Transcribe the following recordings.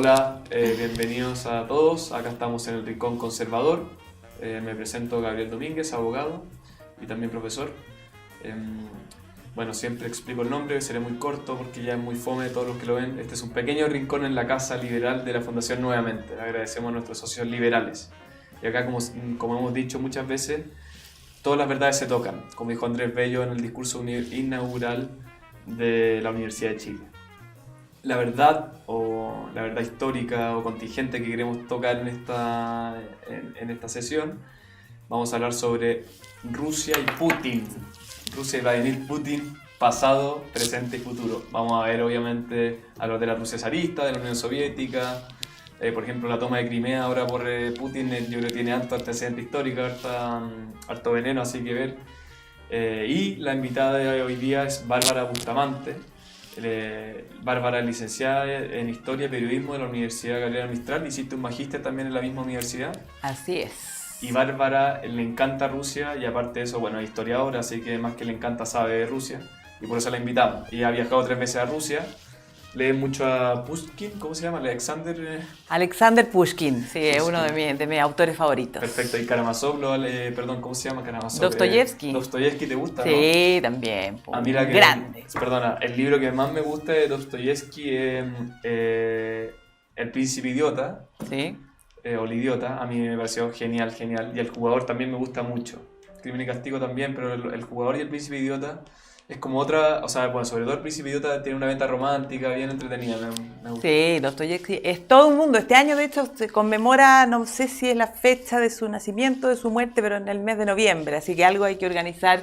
Hola, bienvenidos a todos. Acá estamos en el Rincón Conservador. Me presento Gabriel Domínguez, abogado y también profesor. Bueno, siempre explico el nombre, seré muy corto porque ya es muy fome de todos los que lo ven. Este es un pequeño rincón en la Casa Liberal de la Fundación Nuevamente. Agradecemos a nuestros socios liberales. Y acá, como hemos dicho muchas veces, todas las verdades se tocan, como dijo Andrés Bello en el discurso inaugural de la Universidad de Chile. La verdad, o la verdad histórica o contingente que queremos tocar en esta sesión, vamos a hablar sobre Rusia y Putin. Rusia y Vladimir Putin, pasado, presente y futuro. Vamos a ver, obviamente, hablar de la Rusia zarista, de la Unión Soviética. Por ejemplo, la toma de Crimea ahora por Putin, yo creo que tiene alto antecedente histórico, harto veneno, así que ver. Y la invitada de hoy día es Bárbara Bustamante. Bárbara es licenciada en Historia y Periodismo de la Universidad Gabriela Mistral. Hiciste un magíster también en la misma universidad. Así es. Y Bárbara le encanta Rusia y aparte de eso, bueno, es historiadora, así que más que le encanta sabe de Rusia y por eso la invitamos. Y ha viajado 3 veces a Rusia, lee mucho a Pushkin, ¿cómo se llama? Alexander Pushkin, sí, es uno de mis autores favoritos. Perfecto, y Karamazov, ¿cómo se llama Karamazov? Dostoyevsky. Dostoyevsky, ¿te gusta? Sí, ¿no? También. Mira que, grande. Perdona, el libro que más me gusta de Dostoyevsky es El Príncipe Idiota. Sí. O El Idiota, a mí me pareció genial. Y El Jugador también me gusta mucho. Crimen y Castigo también, pero El Jugador y El Príncipe Idiota es como otra, o sea, bueno, sobre todo El Príncipe Idiota tiene una venta romántica bien entretenida, me gusta. Sí, Dostoyevsky es todo un mundo. Este año, de hecho, se conmemora, no sé si es la fecha de su nacimiento, de su muerte, pero en el mes de noviembre, así que algo hay que organizar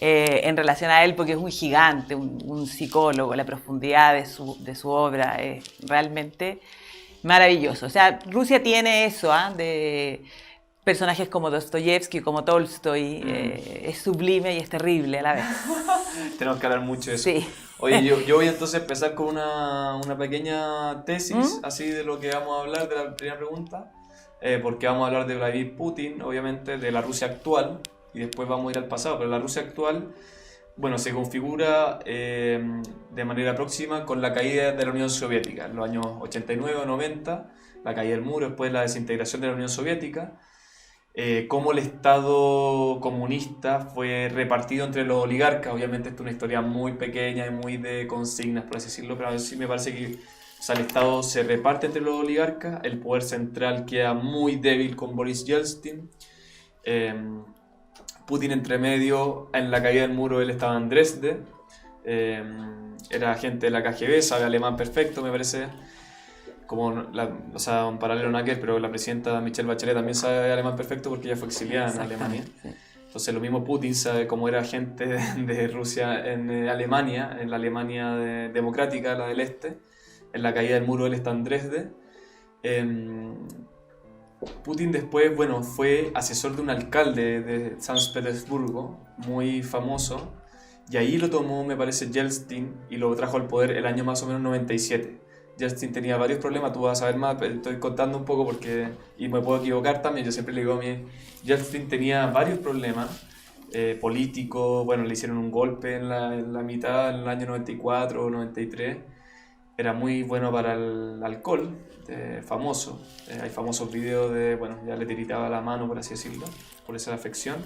en relación a él, porque es un gigante, un psicólogo. La profundidad de su obra es realmente maravilloso. O sea, Rusia tiene eso, de personajes como Dostoyevsky, como Tolstoy, es sublime y es terrible a la vez. Tenemos que hablar mucho de eso. Sí. Oye, yo voy entonces a empezar con una pequeña tesis, así de lo que vamos a hablar de la primera pregunta, porque vamos a hablar de Vladimir Putin, obviamente, de la Rusia actual, y después vamos a ir al pasado, pero la Rusia actual, bueno, se configura de manera próxima con la caída de la Unión Soviética, en los años 89 o 90, la caída del muro, después la desintegración de la Unión Soviética, cómo el Estado comunista fue repartido entre los oligarcas. Obviamente esto es una historia muy pequeña y muy de consignas, por así decirlo, pero a sí me parece que el Estado se reparte entre los oligarcas, el poder central queda muy débil con Boris Yeltsin, Putin entre medio, en la caída del muro él estaba en Dresde, era agente de la KGB, sabe alemán perfecto, me parece, o sea, un paralelo no pero la presidenta Michelle Bachelet también sabe alemán perfecto porque ella fue exiliada en Alemania. Sí. Entonces lo mismo Putin sabe cómo era agente de Rusia en Alemania, en la Alemania democrática, la del este, en la caída del muro él está en Dresde. Putin después, bueno, fue asesor de un alcalde de San Petersburgo, muy famoso, y ahí lo tomó, me parece, Yeltsin y lo trajo al poder el año más o menos 97. Yeltsin tenía varios problemas, tú vas a saber más, pero estoy contando un poco y me puedo equivocar también, yo siempre le digo a mí, Yeltsin tenía varios problemas políticos, bueno, le hicieron un golpe en la mitad, en el año 94 o 93, era muy bueno para el alcohol, famoso, hay famosos videos bueno, ya le tiritaba la mano, por así decirlo, por esa afección,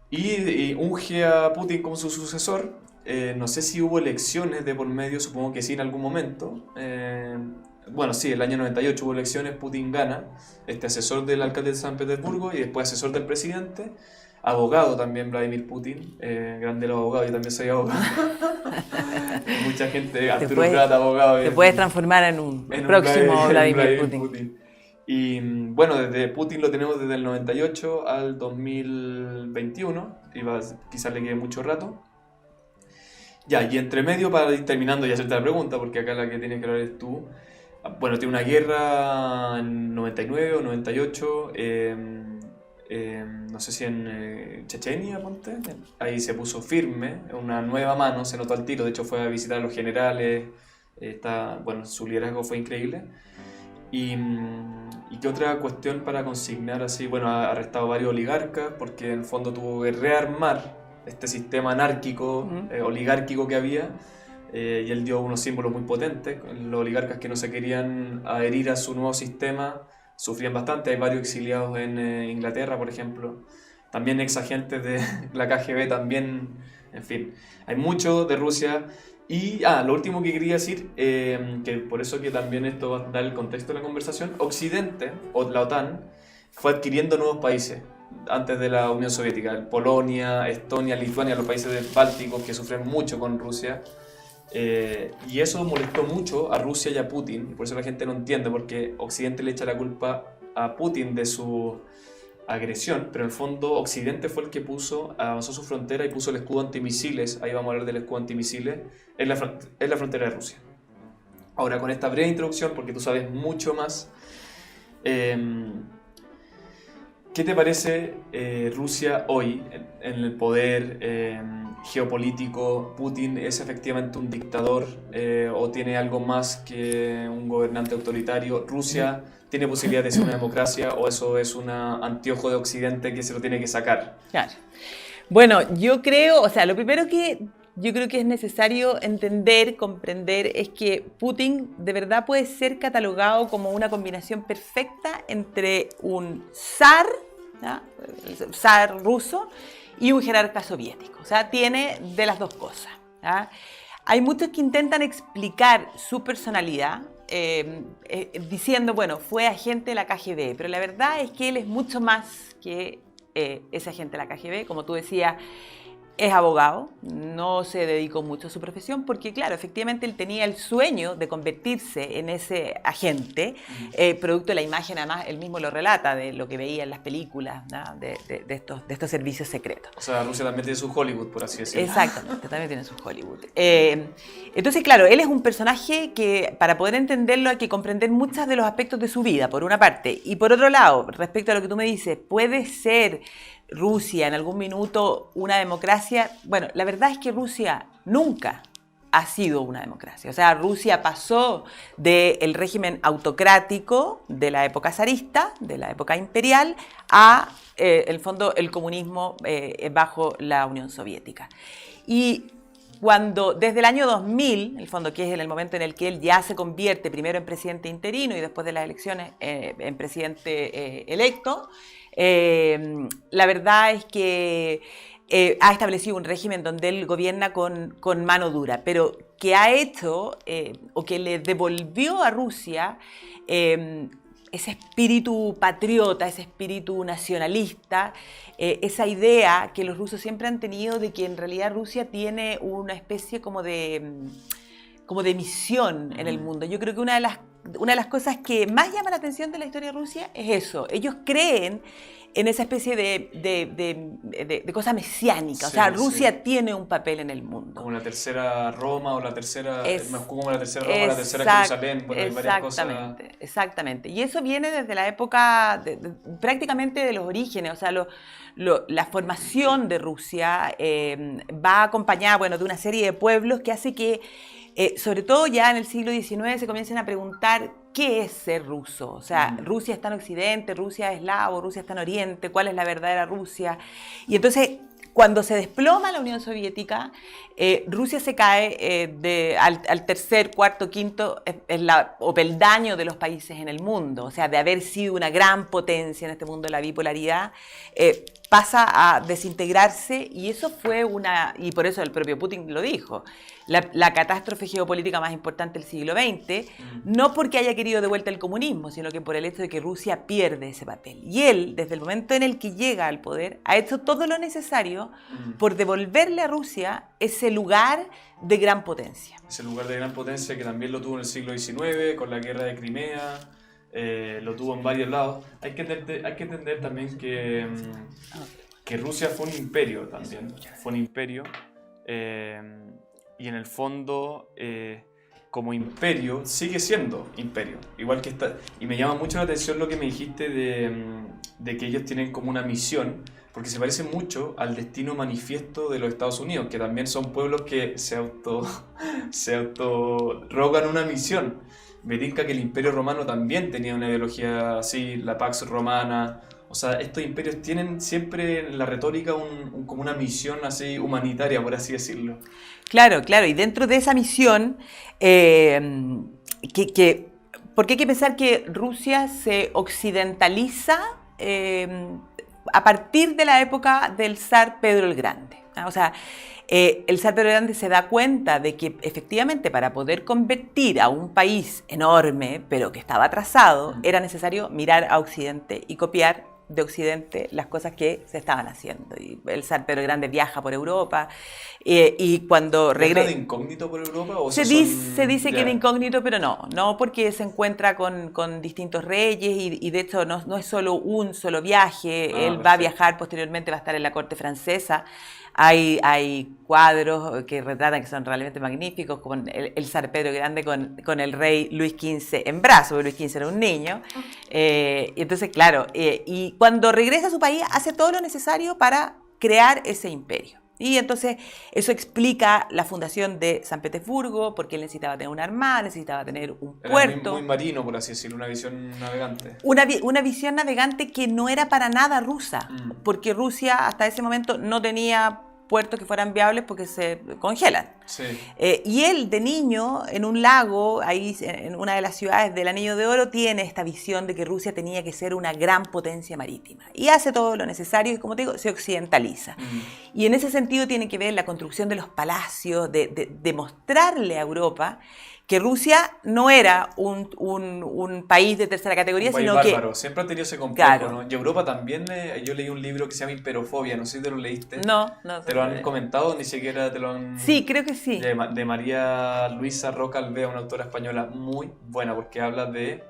y unge a Putin como su sucesor. No sé si hubo elecciones de por medio, supongo que sí en algún momento. Bueno, sí, el año 98 hubo elecciones, Putin gana, asesor del alcalde de San Petersburgo y después asesor del presidente, abogado también Vladimir Putin, grande los abogados, yo también soy abogado. Mucha gente, Arturo Prat, abogado. Te puedes transformar en un próximo Vladimir Putin. Y bueno, desde Putin lo tenemos desde el 98 al 2021, quizás le quede mucho rato. Ya, y entre medio, para ir terminando y hacerte la pregunta, porque acá la que tienes que hablar es tú. Bueno, tiene una guerra en 99 o 98, no sé si en Chechenia, ponte. Ahí se puso firme, una nueva mano, se notó al tiro, de hecho fue a visitar a los generales, bueno, su liderazgo fue increíble. ¿Y qué otra cuestión para consignar así? Bueno, ha arrestado varios oligarcas, porque en el fondo tuvo que rearmar este sistema anárquico, oligárquico que había, y él dio unos símbolos muy potentes. Los oligarcas que no se querían adherir a su nuevo sistema sufrían bastante. Hay varios exiliados en Inglaterra, por ejemplo. También ex agentes de la KGB, también, en fin. Hay mucho de Rusia. Y lo último que quería decir, que por eso que también esto va a dar el contexto de la conversación, Occidente, o la OTAN, fue adquiriendo nuevos países antes de la Unión Soviética. Polonia, Estonia, Lituania, los países bálticos que sufren mucho con Rusia. Y eso molestó mucho a Rusia y a Putin, y por eso la gente no entiende, porque Occidente le echa la culpa a Putin de su agresión, pero en el fondo Occidente fue el que avanzó su frontera y puso el escudo antimisiles, ahí vamos a hablar del escudo antimisiles, en la frontera de Rusia. Ahora, con esta breve introducción, porque tú sabes mucho más, ¿qué te parece Rusia hoy en el poder geopolítico? ¿Putin es efectivamente un dictador o tiene algo más que un gobernante autoritario? ¿Rusia tiene posibilidad de ser una democracia o eso es un anteojo de Occidente que se lo tiene que sacar? Claro. Bueno, yo creo, o sea, lo primero que yo creo que es necesario entender, comprender, es que Putin de verdad puede ser catalogado como una combinación perfecta entre un zar, ¿ya? El zar ruso, y un jerarca soviético. O sea, tiene de las dos cosas, ¿ya? Hay muchos que intentan explicar su personalidad diciendo, bueno, fue agente de la KGB, pero la verdad es que él es mucho más que ese agente de la KGB. Como tú decías, es abogado, no se dedicó mucho a su profesión porque, claro, efectivamente él tenía el sueño de convertirse en ese agente, producto de la imagen, además él mismo lo relata, de lo que veía en las películas, ¿no? de estos servicios secretos. O sea, Rusia también tiene su Hollywood, por así decirlo. Exactamente, también tiene su Hollywood. Entonces, claro, él es un personaje que, para poder entenderlo, hay que comprender muchos de los aspectos de su vida, por una parte. Y por otro lado, respecto a lo que tú me dices, puede ser Rusia en algún minuto una democracia. Bueno, la verdad es que Rusia nunca ha sido una democracia. O sea, Rusia pasó del régimen autocrático de la época zarista, de la época imperial, a, en el fondo, el comunismo bajo la Unión Soviética. Y cuando, desde el año 2000, en el fondo, que es en el momento en el que él ya se convierte primero en presidente interino y después de las elecciones en presidente electo, la verdad es que ha establecido un régimen donde él gobierna con mano dura, pero que ha hecho o que le devolvió a Rusia ese espíritu patriota, ese espíritu nacionalista, esa idea que los rusos siempre han tenido de que en realidad Rusia tiene una especie como de misión en el mundo. Yo creo que una de las cosas que más llama la atención de la historia de Rusia es eso. Ellos creen en esa especie de cosa mesiánica. Sí, o sea, Rusia tiene un papel en el mundo. Como la tercera Roma o la tercera... como la tercera Roma, la tercera Jerusalén. Bueno, hay varias cosas. Exactamente. Y eso viene desde la época, prácticamente de los orígenes. O sea, la formación de Rusia va acompañada, bueno, de una serie de pueblos que hace que sobre todo ya en el siglo XIX se comienzan a preguntar qué es ser ruso. O sea, Rusia está en Occidente, Rusia es eslavo, Rusia está en Oriente, ¿cuál es la verdadera Rusia? Y entonces, cuando se desploma la Unión Soviética, Rusia se cae al tercer, cuarto, quinto o peldaño de los países en el mundo. O sea, de haber sido una gran potencia en este mundo de la bipolaridad, pasa a desintegrarse, y eso fue y por eso el propio Putin lo dijo, la catástrofe geopolítica más importante del siglo XX, no porque haya querido de vuelta el comunismo, sino que por el hecho de que Rusia pierde ese papel. Y él, desde el momento en el que llega al poder, ha hecho todo lo necesario por devolverle a Rusia ese lugar de gran potencia. Ese lugar de gran potencia que también lo tuvo en el siglo XIX, con la guerra de Crimea, lo tuvo en varios lados. Hay que entender también que Rusia fue un imperio también, fue un imperio, y en el fondo, como imperio, sigue siendo imperio, igual que está. Y me llama mucho la atención lo que me dijiste de que ellos tienen como una misión, porque se parece mucho al destino manifiesto de los Estados Unidos, que también son pueblos que se autorrogan una misión. Me tinca que el Imperio Romano también tenía una ideología así, la Pax Romana, O sea, estos imperios tienen siempre en la retórica como una misión así humanitaria, por así decirlo. Claro, claro, y dentro de esa misión, porque hay que pensar que Rusia se occidentaliza a partir de la época del zar Pedro el Grande. O sea, el zar Pedro el Grande se da cuenta de que efectivamente para poder convertir a un país enorme, pero que estaba atrasado, era necesario mirar a Occidente y copiar de Occidente las cosas que se estaban haciendo. Y el zar Pedro el Grande viaja por Europa y cuando regresa... ¿Es de incógnito por Europa? ¿O se dice que de incógnito, pero no porque se encuentra con distintos reyes y de hecho no es solo un solo viaje, él va a viajar posteriormente, va a estar en la corte francesa. Hay cuadros que retratan que son realmente magníficos, como el zar Pedro Grande con el rey Luis XV en brazos, porque Luis XV era un niño. Y entonces, claro, y cuando regresa a su país hace todo lo necesario para crear ese imperio. Y entonces eso explica la fundación de San Petersburgo, porque él necesitaba tener una armada, necesitaba tener un puerto. Era muy marino, por así decirlo, una visión navegante. Una visión navegante que no era para nada rusa, porque Rusia hasta ese momento no tenía puertos que fueran viables porque se congelan. Sí. Y él, de niño, en un lago, ahí en una de las ciudades del Anillo de Oro, tiene esta visión de que Rusia tenía que ser una gran potencia marítima. Y hace todo lo necesario y, como te digo, se occidentaliza. Y en ese sentido tiene que ver la construcción de los palacios, de mostrarle a Europa que Rusia no era un país de tercera categoría, un país sino bárbaro. que... Siempre ha tenido ese complejo, Claro. ¿no? Y Europa también, yo leí un libro que se llama Imperofobia, no sé si te lo leíste. No. ¿Te lo han comentado? Ni siquiera te lo han... Sí, creo que sí. De María Luisa Roca Alvea, una autora española muy buena, porque habla de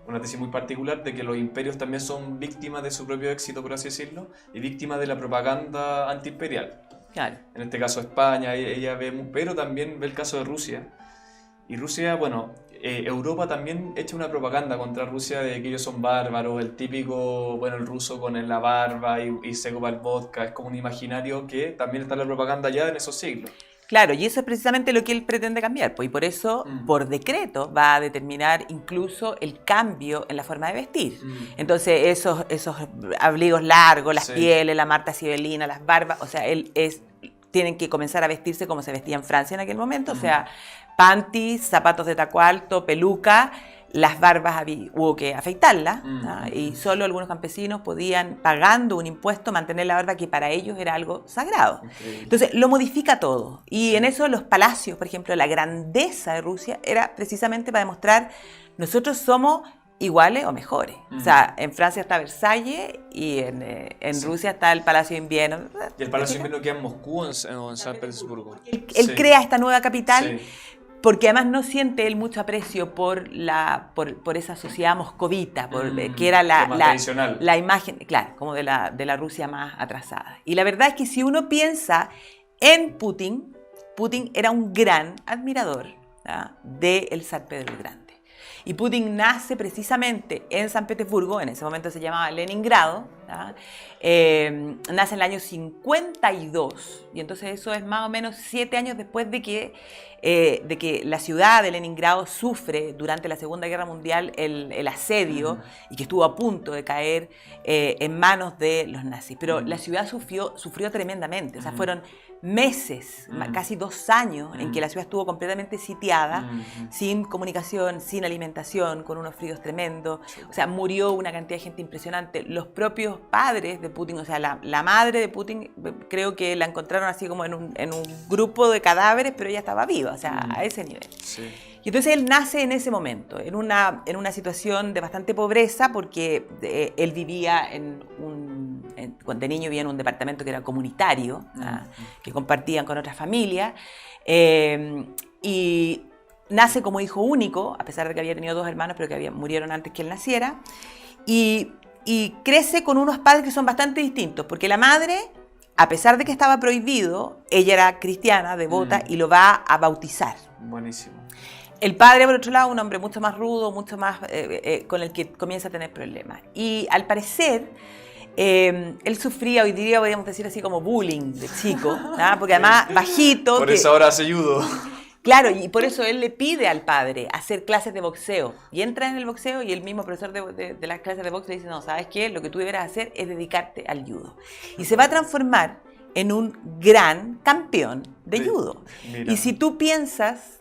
una tesis muy particular de que los imperios también son víctimas de su propio éxito, por así decirlo, y víctimas de la propaganda antiimperial. Claro. En este caso España, ella ve, pero también ve el caso de Rusia. Y Rusia, bueno, Europa también echa una propaganda contra Rusia de que ellos son bárbaros, el típico, bueno, el ruso con la barba y se copa el vodka, es como un imaginario que también está en la propaganda ya en esos siglos. Claro, y eso es precisamente lo que él pretende cambiar, pues, y por eso, por decreto, va a determinar incluso el cambio en la forma de vestir. Entonces, esos abrigos largos, las pieles, la marta sibelina, las barbas, o sea, tienen que comenzar a vestirse como se vestía en Francia en aquel momento, o sea, panties, zapatos de taco alto, peluca, las barbas hubo que afeitarlas, y solo algunos campesinos podían, pagando un impuesto, mantener la barba, que para ellos era algo sagrado. Entonces, lo modifica todo. Y en eso los palacios, por ejemplo, la grandeza de Rusia era precisamente para demostrar nosotros somos iguales o mejores. O sea, en Francia está Versalles y en Rusia está el Palacio de Invierno. Y el Palacio de Invierno queda en Moscú o en San Petersburgo. Él crea esta nueva capital porque además no siente él mucho aprecio por esa sociedad moscovita, que era la imagen, claro, como de la Rusia más atrasada. Y la verdad es que si uno piensa en Putin era un gran admirador del zar Pedro el Grande. Y Putin nace precisamente en San Petersburgo, en ese momento se llamaba Leningrado, nace en el año 52, y entonces eso es más o menos 7 años después de que la ciudad de Leningrado sufre durante la Segunda Guerra Mundial el asedio y que estuvo a punto de caer en manos de los nazis. Pero la ciudad sufrió tremendamente, o sea, fueron meses, casi 2 años, en que la ciudad estuvo completamente sitiada, sin comunicación, sin alimentación, con unos fríos tremendos. O sea, murió una cantidad de gente impresionante. Los propios padres de Putin, o sea, la madre de Putin, creo que la encontraron así como en un grupo de cadáveres, pero ella estaba viva, o sea, a ese nivel. Sí. Y entonces él nace en ese momento, en una situación de bastante pobreza, porque él vivía cuando niño vivía en un departamento que era comunitario, que compartían con otras familias, y nace como hijo único, a pesar de que había tenido 2 hermanos, pero que murieron antes que él naciera, y crece con unos padres que son bastante distintos, porque la madre, a pesar de que estaba prohibido, ella era cristiana, devota, y lo va a bautizar. Buenísimo. El padre, por otro lado, un hombre mucho más rudo, mucho más con el que comienza a tener problemas. Y al parecer, él sufría, hoy día podríamos decir así como bullying de chico, porque además bajito. Por eso ahora hace judo. Claro, y por eso él le pide al padre hacer clases de boxeo. Y entra en el boxeo y el mismo profesor de las clases de boxeo le dice, no, ¿sabes qué? Lo que tú deberás hacer es dedicarte al judo. Y se va a transformar en un gran campeón de judo. Mira. Y si tú piensas,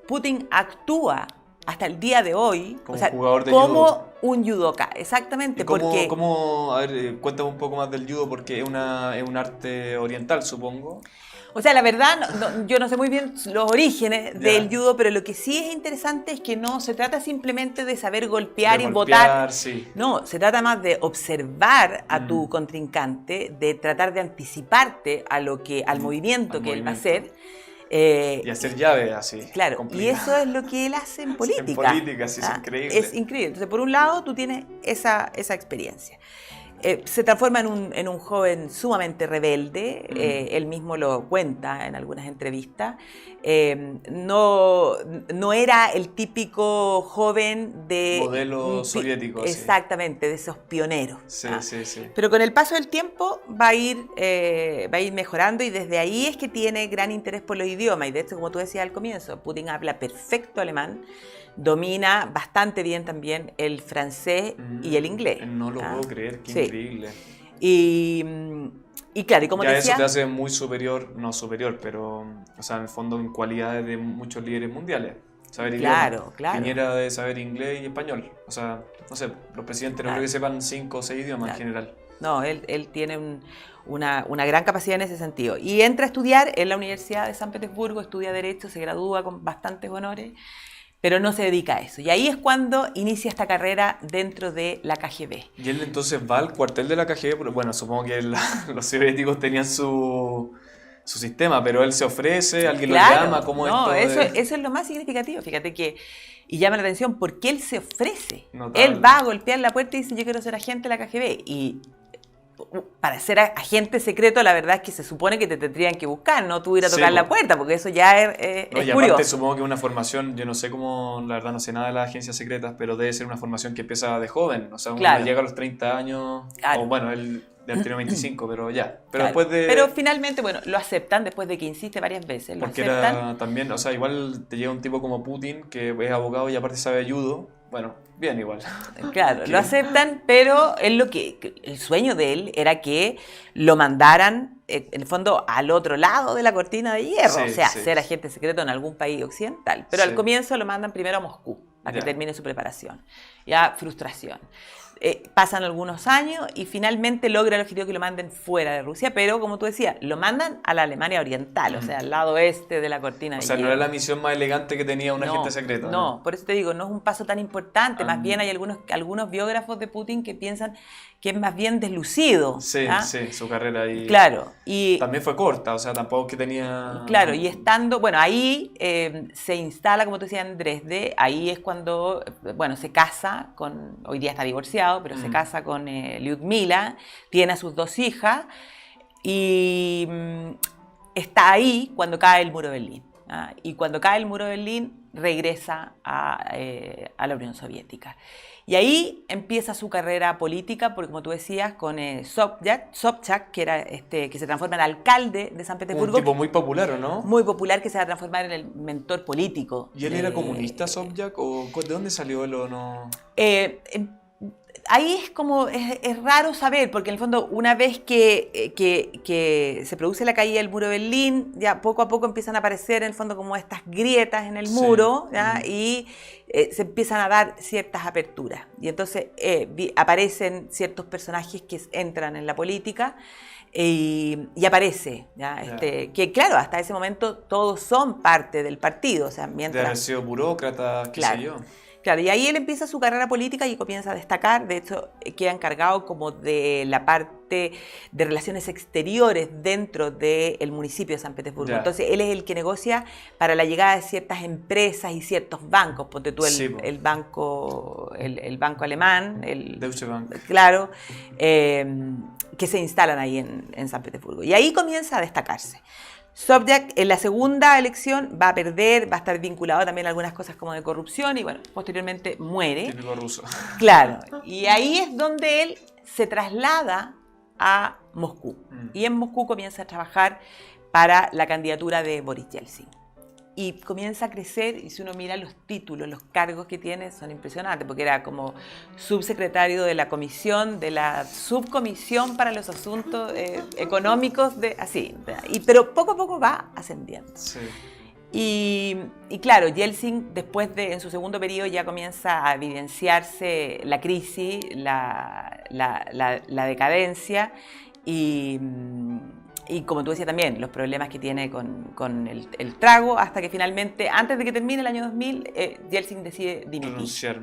Putin actúa hasta el día de hoy como jugador de como judo. un judoka, exactamente. A ver, cuéntame un poco más del judo, porque es un arte oriental, supongo. O sea, la verdad, yo no sé muy bien los orígenes del judo, pero lo que sí es interesante es que no se trata simplemente de saber golpear y botar. Sí. No, se trata más de observar a tu contrincante, de tratar de anticiparte al movimiento que él va a hacer. Y hacer llave así. Claro, complicado. y eso es lo que él hace en política. En política, sí, es increíble. Es increíble. Entonces, por un lado, tú tienes esa experiencia. Se transforma en un joven sumamente rebelde, él mismo lo cuenta en algunas entrevistas. No era el típico joven de... modelo soviético. Exactamente, de esos pioneros. Sí. Pero con el paso del tiempo va a ir mejorando y desde ahí es que tiene gran interés por los idiomas. Y de hecho, como tú decías al comienzo, Putin habla perfecto alemán, domina bastante bien también el francés y el inglés. No lo puedo creer, qué increíble. Y claro, y como ya decía... eso te hace muy superior, no superior, pero, o sea, en el fondo en cualidades de muchos líderes mundiales. Saber claro. Piñera de saber inglés y español. O sea, no sé, los presidentes no creo que sepan 5 o 6 idiomas en general. No, él tiene una gran capacidad en ese sentido. Y entra a estudiar en la Universidad de San Petersburgo, estudia Derecho, se gradúa con bastantes honores, pero no se dedica a eso. Y ahí es cuando inicia esta carrera dentro de la KGB. Y él entonces va al cuartel de la KGB, pero bueno, supongo que los soviéticos tenían su sistema, pero él se ofrece, alguien lo llama, ¿cómo eso es lo más significativo, fíjate que, y llama la atención, porque él se ofrece. Notable. Él va a golpear la puerta y dice, yo quiero ser agente de la KGB, y para ser agente secreto, la verdad es que se supone que te tendrían que buscar, no tú ir a tocar la puerta, porque eso ya es y curioso. Aparte supongo que una formación, yo no sé cómo, la verdad no sé nada de las agencias secretas, pero debe ser una formación que empieza de joven, o sea, uno llega a los 30 años, o bueno, él tiene 25, pero ya. Pero después de... Pero finalmente, bueno, lo aceptan después de que insiste varias veces, porque era también, o sea, igual te llega un tipo como Putin, que es abogado y aparte sabe judo, bueno, bien igual. Claro, lo aceptan, pero el sueño de él era que lo mandaran, en el fondo, al otro lado de la cortina de hierro, ser agente secreto en algún país occidental. Pero al comienzo lo mandan primero a Moscú, para que termine su preparación. Ya, frustración. Pasan algunos años y finalmente logra el objetivo que lo manden fuera de Rusia, pero como tú decías, lo mandan a la Alemania oriental, o sea, al lado este de la cortina de hierro. O sea, no era la misión más elegante que tenía un agente secreto. No, por eso te digo, no es un paso tan importante, más bien hay algunos biógrafos de Putin que piensan que es más bien deslucido. Sí, su carrera ahí. Claro. Y también fue corta, o sea, tampoco que tenía... Claro, y estando, bueno, ahí se instala, como te decía, en Dresde, ahí es cuando, bueno, se casa con, hoy día está divorciado, pero se casa con Lyudmila, tiene a sus 2 hijas, y está ahí cuando cae el muro de Berlín. Y cuando cae el muro de Berlín, regresa a la Unión Soviética. Y ahí empieza su carrera política, porque como tú decías, con Sobchak, que era que se transforma en alcalde de San Petersburgo. Un tipo muy popular, ¿o no? Muy popular, que se va a transformar en el mentor político. ¿Y él era comunista, Sobchak? ¿O de dónde salió él o no? Ahí es raro saber, porque en el fondo una vez que se produce la caída del muro de Berlín, ya poco a poco empiezan a aparecer en el fondo como estas grietas en el muro, ¿ya? Y se empiezan a dar ciertas aperturas. Y entonces aparecen ciertos personajes que entran en la política y aparece, ¿ya? Que claro, hasta ese momento todos son parte del partido. O sea, mientras... De haber sido burócrata, qué sé yo. Claro, y ahí él empieza su carrera política y comienza a destacar. De hecho, queda encargado como de la parte de relaciones exteriores dentro del municipio de San Petersburgo. Entonces, él es el que negocia para la llegada de ciertas empresas y ciertos bancos. Ponte tú el banco alemán, el Deutsche Bank. Claro, que se instalan ahí en San Petersburgo. Y ahí comienza a destacarse. Sobchak en la segunda elección va a perder, va a estar vinculado también a algunas cosas como de corrupción y bueno, posteriormente muere. Típico ruso. Claro, y ahí es donde él se traslada a Moscú. Y en Moscú comienza a trabajar para la candidatura de Boris Yeltsin. y comienza a crecer, y si uno mira los títulos, los cargos que tiene, son impresionantes, porque era como subsecretario de la comisión, de la subcomisión para los asuntos económicos, pero poco a poco va ascendiendo. Sí. Y claro, Yeltsin, en su segundo periodo, ya comienza a evidenciarse la crisis, la decadencia, y como tú decías también, los problemas que tiene con el trago, hasta que finalmente, antes de que termine el año 2000, Yeltsin decide dimitir. Renunciar.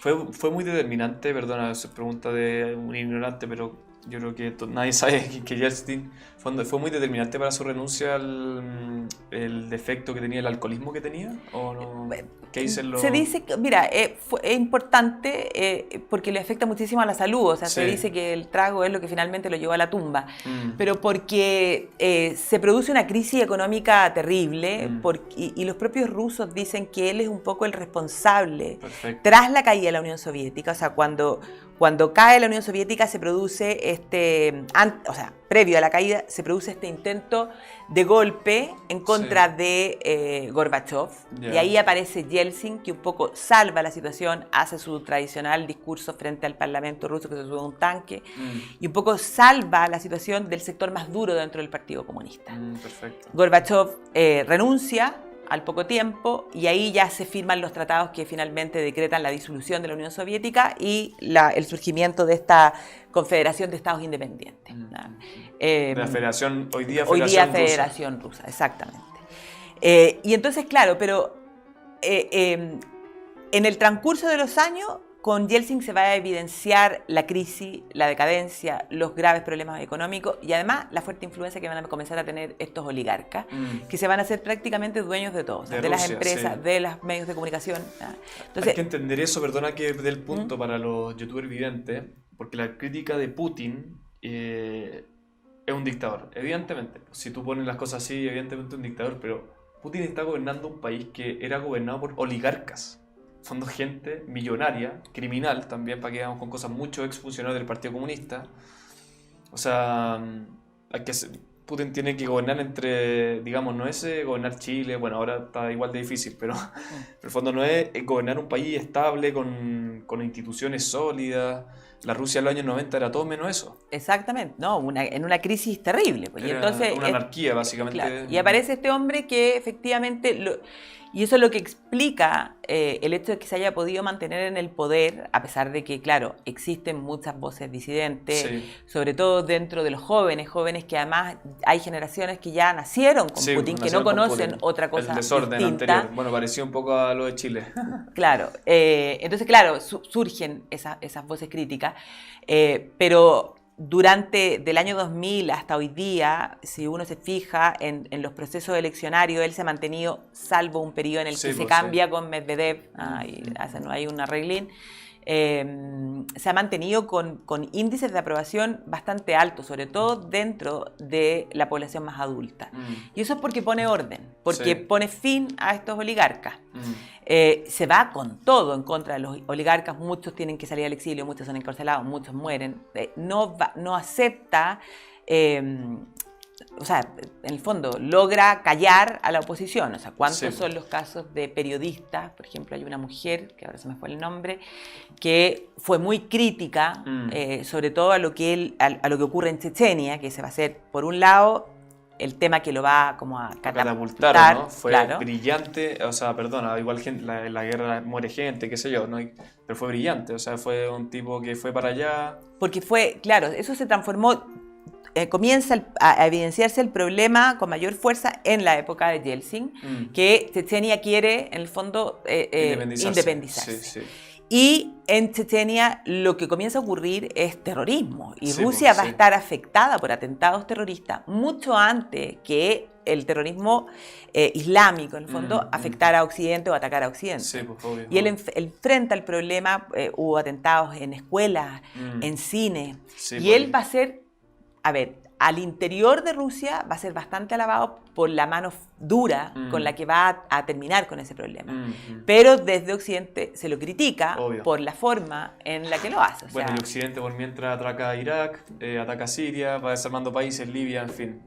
Claro. Fue muy determinante, perdona, es pregunta de un ignorante, pero yo creo que nadie sabe que Yeltsin fue muy determinante para su renuncia el defecto que tenía, el alcoholismo que tenía, ¿o no? ¿Qué dicen los...? Se dice que, mira, es importante porque le afecta muchísimo a la salud, o sea, Sí. se dice que el trago es lo que finalmente lo llevó a la tumba, pero porque se produce una crisis económica terrible, y los propios rusos dicen que él es un poco el responsable. Perfecto. Tras la caída de la Unión Soviética, o sea, cuando cae la Unión Soviética se produce previo a la caída, se produce este intento de golpe en contra de Gorbachev, y ahí aparece Yeltsin, que un poco salva la situación, hace su tradicional discurso frente al Parlamento ruso, que se sube a un tanque, y un poco salva la situación del sector más duro dentro del Partido Comunista. Perfecto. Gorbachev renuncia al poco tiempo, y ahí ya se firman los tratados que finalmente decretan la disolución de la Unión Soviética y el surgimiento de esta Confederación de Estados Independientes. La Federación, hoy día Federación Rusa, exactamente. Y entonces, claro, pero en el transcurso de los años, con Yeltsin se va a evidenciar la crisis, la decadencia, los graves problemas económicos y además la fuerte influencia que van a comenzar a tener estos oligarcas, que se van a hacer prácticamente dueños de todo, o sea, de las empresas, de los medios de comunicación. Entonces, hay que entender eso, perdona que dé el punto para los youtubers videntes, porque la crítica de Putin es un dictador, evidentemente. Si tú pones las cosas así, evidentemente es un dictador, pero Putin está gobernando un país que era gobernado por oligarcas. Son gente millonaria, criminal también, para que vayamos con cosas, muchos exfuncionarios del Partido Comunista. O sea, Putin tiene que gobernar digamos, no es gobernar Chile, bueno, ahora está igual de difícil, pero en el fondo no es gobernar un país estable, con instituciones sólidas. La Rusia de los años 90 era todo menos eso. Exactamente, no, en una crisis terrible. Pues. Era y entonces, una anarquía, básicamente. Claro, y aparece este hombre que efectivamente, y eso es lo que explica el hecho de que se haya podido mantener en el poder, a pesar de que, claro, existen muchas voces disidentes, sobre todo dentro de los jóvenes que además hay generaciones que ya nacieron con Putin, que no conocen otra cosa el desorden distinta. Anterior. Bueno, parecía un poco a lo de Chile. Claro, entonces, claro, surgen esas voces críticas, pero del año 2000 hasta hoy día, si uno se fija en los procesos eleccionarios, él se ha mantenido, salvo un periodo en el que se cambia con Medvedev, hay un arreglín, se ha mantenido con índices de aprobación bastante altos, sobre todo dentro de la población más adulta. Y eso es porque pone orden, porque pone fin a estos oligarcas. Se va con todo en contra de los oligarcas, muchos tienen que salir al exilio, muchos son encarcelados, muchos mueren, no acepta, o sea, en el fondo logra callar a la oposición. O sea, ¿cuántos son los casos de periodistas? Por ejemplo, hay una mujer, que ahora se me fue el nombre, que fue muy crítica, sobre todo a lo que ocurre en Chechenia, que se va a hacer, por un lado, el tema que lo va como a catapultar, ¿no? Fue brillante, o sea, perdona, igual gente, la guerra muere gente, qué sé yo, ¿no? Pero fue brillante, o sea, fue un tipo que fue para allá. Porque fue, claro, eso se transformó, comienza a evidenciarse el problema con mayor fuerza en la época de Yeltsin, que Chechenia quiere, en el fondo, independizarse. Sí. Y en Chechenia lo que comienza a ocurrir es terrorismo. Y Rusia va a estar afectada por atentados terroristas mucho antes que el terrorismo islámico, en el fondo, afectara a Occidente o atacara a Occidente. Sí, pues, obvio, y él enfrenta el problema, hubo atentados en escuelas, en cine. Y él va a ser, al interior de Rusia va a ser bastante alabado por la mano dura con la que va a terminar con ese problema. Pero desde Occidente se lo critica por la forma en la que lo hace. Bueno, y Occidente por mientras ataca a Irak, ataca a Siria, va desarmando países, Libia, en fin.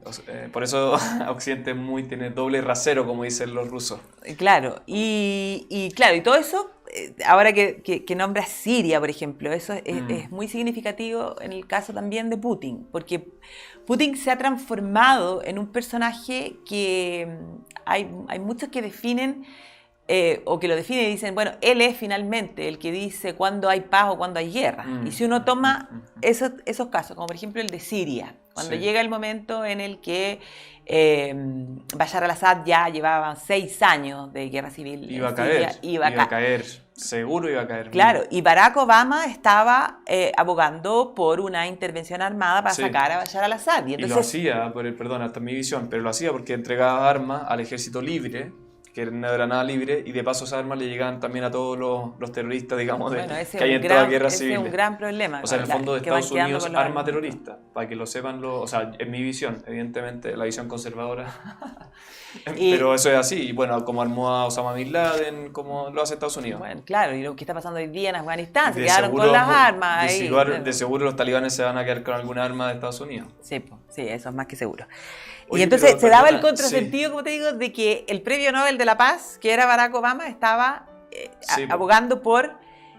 Por eso Occidente tiene doble rasero, como dicen los rusos. Claro, y todo eso, ahora que nombras Siria, por ejemplo, eso es muy significativo en el caso también de Putin, porque Putin se ha transformado en un personaje que hay muchos que definen o que lo definen y dicen, bueno, él es finalmente el que dice cuándo hay paz o cuándo hay guerra. Y si uno toma esos casos, como por ejemplo el de Siria, cuando llega el momento en el que Bashar al-Assad ya llevaba 6 años de guerra civil iba en Siria, iba a caer. Seguro iba a caer. Claro, y Barack Obama estaba abogando por una intervención armada para sacar a Bashar al-Assad. Y lo hacía, perdón, hasta mi visión, pero lo hacía porque entregaba armas al ejército libre, que no era nada libre, y de paso esas armas le llegaban también a todos los terroristas, digamos, que hay en toda guerra civil. Ese es un gran problema. O sea, en el fondo de Estados Unidos, arma terrorista, para que lo sepan, o sea, en mi visión, evidentemente, la visión conservadora, pero eso es así, y bueno, como armó a Osama Bin Laden, como lo hace Estados Unidos. Bueno, claro, y lo que está pasando hoy día en Afganistán, se quedaron con las armas ahí. De seguro los talibanes se van a quedar con alguna arma de Estados Unidos. Sí, eso es más que seguro. Oye, y entonces se daba el contrasentido, como te digo, de que el premio Nobel de la Paz, que era Barack Obama, estaba abogando por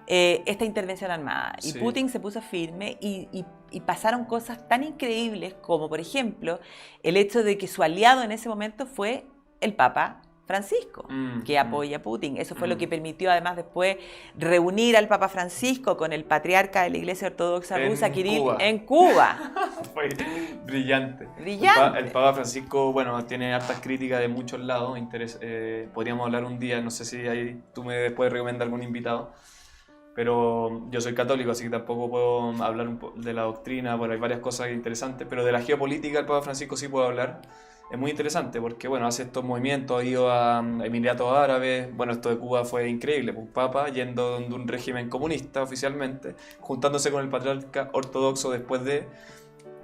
esta intervención armada. Y Putin se puso firme y pasaron cosas tan increíbles como, por ejemplo, el hecho de que su aliado en ese momento fue el Papa Francisco, que apoya a Putin. Eso fue lo que permitió además después reunir al Papa Francisco con el patriarca de la Iglesia Ortodoxa rusa, Kirill, en Cuba. Fue brillante. El Papa Francisco, bueno, tiene hartas críticas de muchos lados. Podríamos hablar un día, no sé si ahí tú me puedes recomendar algún invitado, pero yo soy católico, así que tampoco puedo hablar de la doctrina, bueno, hay varias cosas interesantes, pero de la geopolítica el Papa Francisco sí puedo hablar. Es muy interesante porque, bueno, hace estos movimientos, ha ido a Emiratos Árabes, bueno, esto de Cuba fue increíble, un papa yendo de un régimen comunista oficialmente, juntándose con el patriarca ortodoxo después de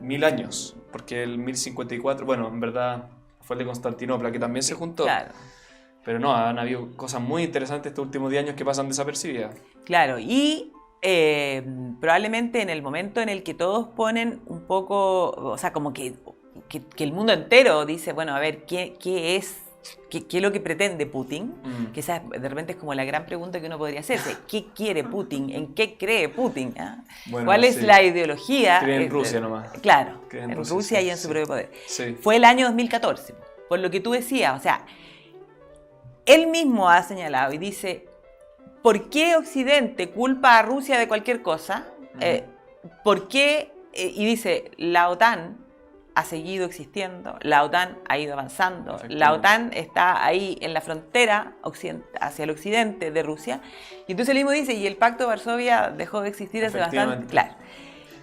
1000 años, porque el 1054, bueno, en verdad fue el de Constantinopla, que también se juntó. Claro. Pero no, han habido cosas muy interesantes estos últimos 10 años que pasan desapercibidas. Claro, y probablemente en el momento en el que todos ponen un poco, o sea, como que el mundo entero dice, bueno, a ver, ¿qué es lo que pretende Putin? Que esa de repente es como la gran pregunta que uno podría hacerse. ¿Qué quiere Putin? ¿En qué cree Putin? Bueno, ¿cuál es la ideología? Cree en Rusia nomás. Claro, en Rusia y en su propio poder. Sí. Fue el año 2014, por lo que tú decías, o sea, él mismo ha señalado y dice, ¿por qué Occidente culpa a Rusia de cualquier cosa? ¿Por qué? Y dice, la OTAN ha seguido existiendo, la OTAN ha ido avanzando, la OTAN está ahí en la frontera hacia el occidente de Rusia, y entonces él mismo dice, y el Pacto de Varsovia dejó de existir hace bastante, claro.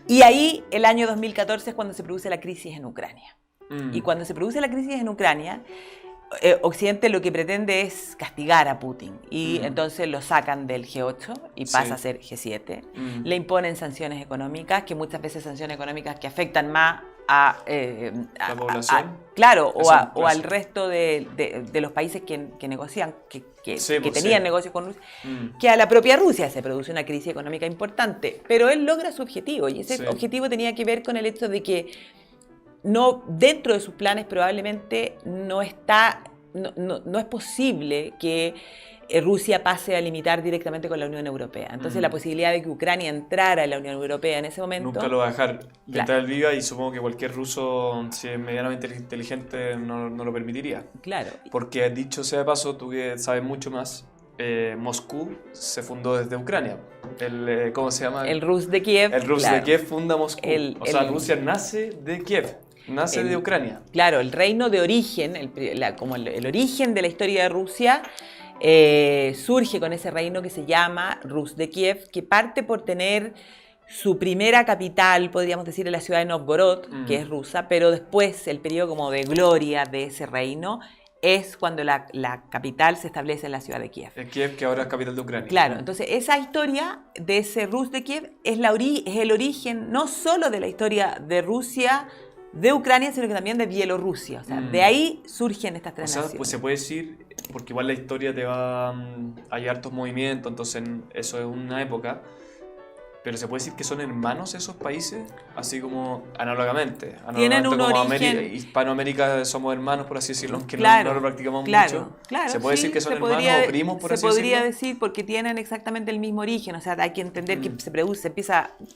Y ahí, el año 2014 es cuando se produce la crisis en Ucrania. Y cuando se produce la crisis en Ucrania, Occidente lo que pretende es castigar a Putin y entonces lo sacan del G8 y pasa a ser G7. Le imponen sanciones económicas, que muchas veces sanciones económicas que afectan más a la población. Claro, o al resto de los países que negocian, que tenían negocios con Rusia, que a la propia Rusia se produce una crisis económica importante. Pero él logra su objetivo y ese objetivo tenía que ver con el hecho de que no, dentro de sus planes probablemente no es posible que Rusia pase a limitar directamente con la Unión Europea. Entonces la posibilidad de que Ucrania entrara en la Unión Europea en ese momento... Nunca lo va a dejar mientras él viva, y supongo que cualquier ruso, si es medianamente inteligente, no lo permitiría. Claro. Porque, dicho sea de paso, tú que sabes mucho más, Moscú se fundó desde Ucrania. ¿Cómo se llama? El Rus de Kiev. El Rus de Kiev funda Moscú. Rusia nace de Kiev. Nace de Ucrania. Claro, el reino de origen, como el origen de la historia de Rusia, surge con ese reino que se llama Rus de Kiev, que parte por tener su primera capital, podríamos decir, en la ciudad de Novgorod, que es rusa, pero después el periodo como de gloria de ese reino es cuando la capital se establece en la ciudad de Kiev. Kiev, que ahora es capital de Ucrania. Claro, entonces esa historia de ese Rus de Kiev es el origen no solo de la historia de Rusia de Ucrania, sino que también de Bielorrusia. O sea, de ahí surgen estas tres naciones. Pues se puede decir, porque igual la historia te va... hay hartos movimientos, entonces eso es una época, pero se puede decir que son hermanos esos países, así como análogamente. Tienen un como origen... Hispanoamérica somos hermanos, por así decirlo, aunque claro, no lo practicamos claro, mucho. Claro, ¿Se puede decir que son hermanos o primos, por así decirlo? Se podría decir porque tienen exactamente el mismo origen, o sea, hay que entender que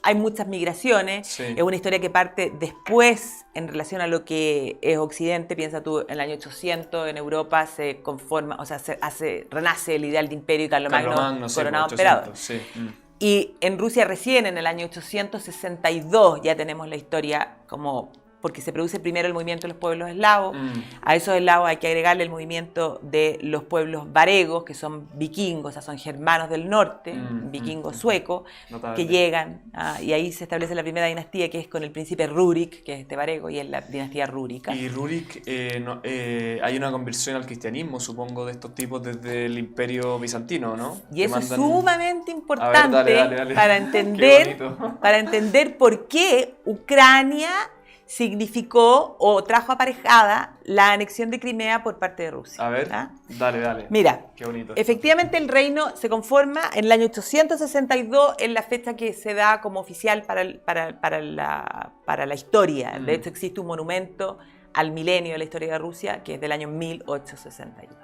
hay muchas migraciones, Sí. es una historia que parte después en relación a lo que es Occidente. Piensa tú, en el año 800 en Europa se conforma, o sea, renace el ideal de imperio y Carlomagno coronado emperador. Sí. Y en Rusia recién en el año 862 ya tenemos la historia como... porque se produce primero el movimiento de los pueblos eslavos. A esos eslavos hay que agregarle el movimiento de los pueblos varegos, que son vikingos, o sea, son germanos del norte, vikingos suecos, que llegan, y ahí se establece la primera dinastía, que es con el príncipe Rurik, que es este varego, y es la dinastía rúrica. Y Rurik, hay una conversión al cristianismo, supongo, de estos tipos desde el imperio bizantino, ¿no? Y eso es sumamente importante dale. Para entender por qué Ucrania significó o trajo aparejada la anexión de Crimea por parte de Rusia. A ver, dale. Mira, qué bonito. Efectivamente el reino se conforma en el año 862, en la fecha que se da como oficial para la historia. De hecho existe un monumento al milenio de la historia de Rusia, que es del año 1862.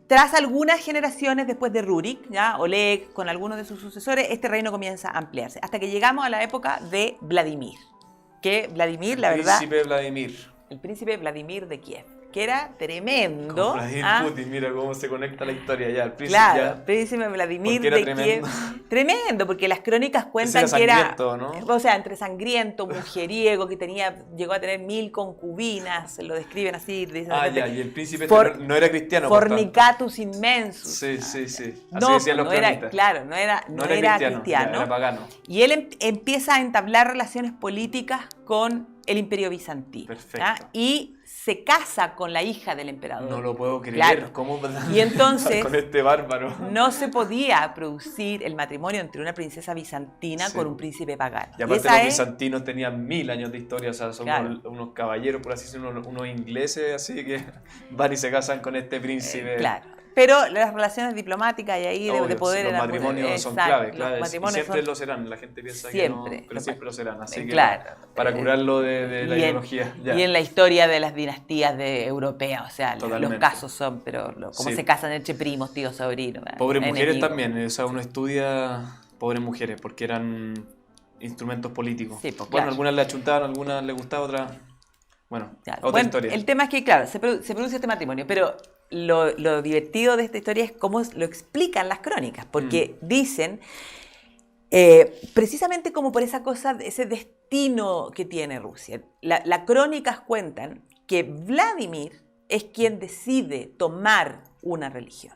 Tras algunas generaciones después de Rurik, ¿ya? Oleg, con algunos de sus sucesores, este reino comienza a ampliarse, hasta que llegamos a la época de Vladimir. Que Vladimir, la verdad... El príncipe Vladimir de Kiev, que era tremendo. Con Vladimir Putin, mira cómo se conecta la historia ya. El príncipe Vladimir de Kiev. Tremendo, porque las crónicas cuentan que era... ¿no? O sea, entre sangriento, mujeriego, que llegó a tener 1000 concubinas, lo describen así. Y el príncipe no era cristiano. Fornicatus inmensus. Sí. Así decían los cronistas. No era cristiano. Era pagano. Y él empieza a entablar relaciones políticas con el imperio bizantino. Perfecto. Y se casa con la hija del emperador. No lo puedo creer. Claro. ¿Cómo y entonces con este bárbaro? No se podía producir el matrimonio entre una princesa bizantina con un príncipe pagano. Y aparte los bizantinos tenían 1000 años de historia, o sea, son unos caballeros, por así decirlo, unos ingleses, así que van y se casan con este príncipe. Claro. Pero las relaciones diplomáticas y ahí de poder... Los matrimonios son clave, y siempre lo serán. La gente piensa siempre, que no, pero siempre lo serán. Así que para curarlo de la ideología. Y en la historia de las dinastías europeas, o sea, los casos son, pero cómo se casan entre primos, tíos, sobrinos. Pobres mujeres también, o sea, uno estudia pobres mujeres porque eran instrumentos políticos. Sí, pues, bueno, algunas le achuntaban, algunas le gustaba, otras... Bueno, otra historia. El tema es que, claro, se produce este matrimonio, pero... Lo divertido de esta historia es cómo lo explican las crónicas, porque dicen, precisamente como por esa cosa, ese destino que tiene Rusia, las crónicas cuentan que Vladimir es quien decide tomar una religión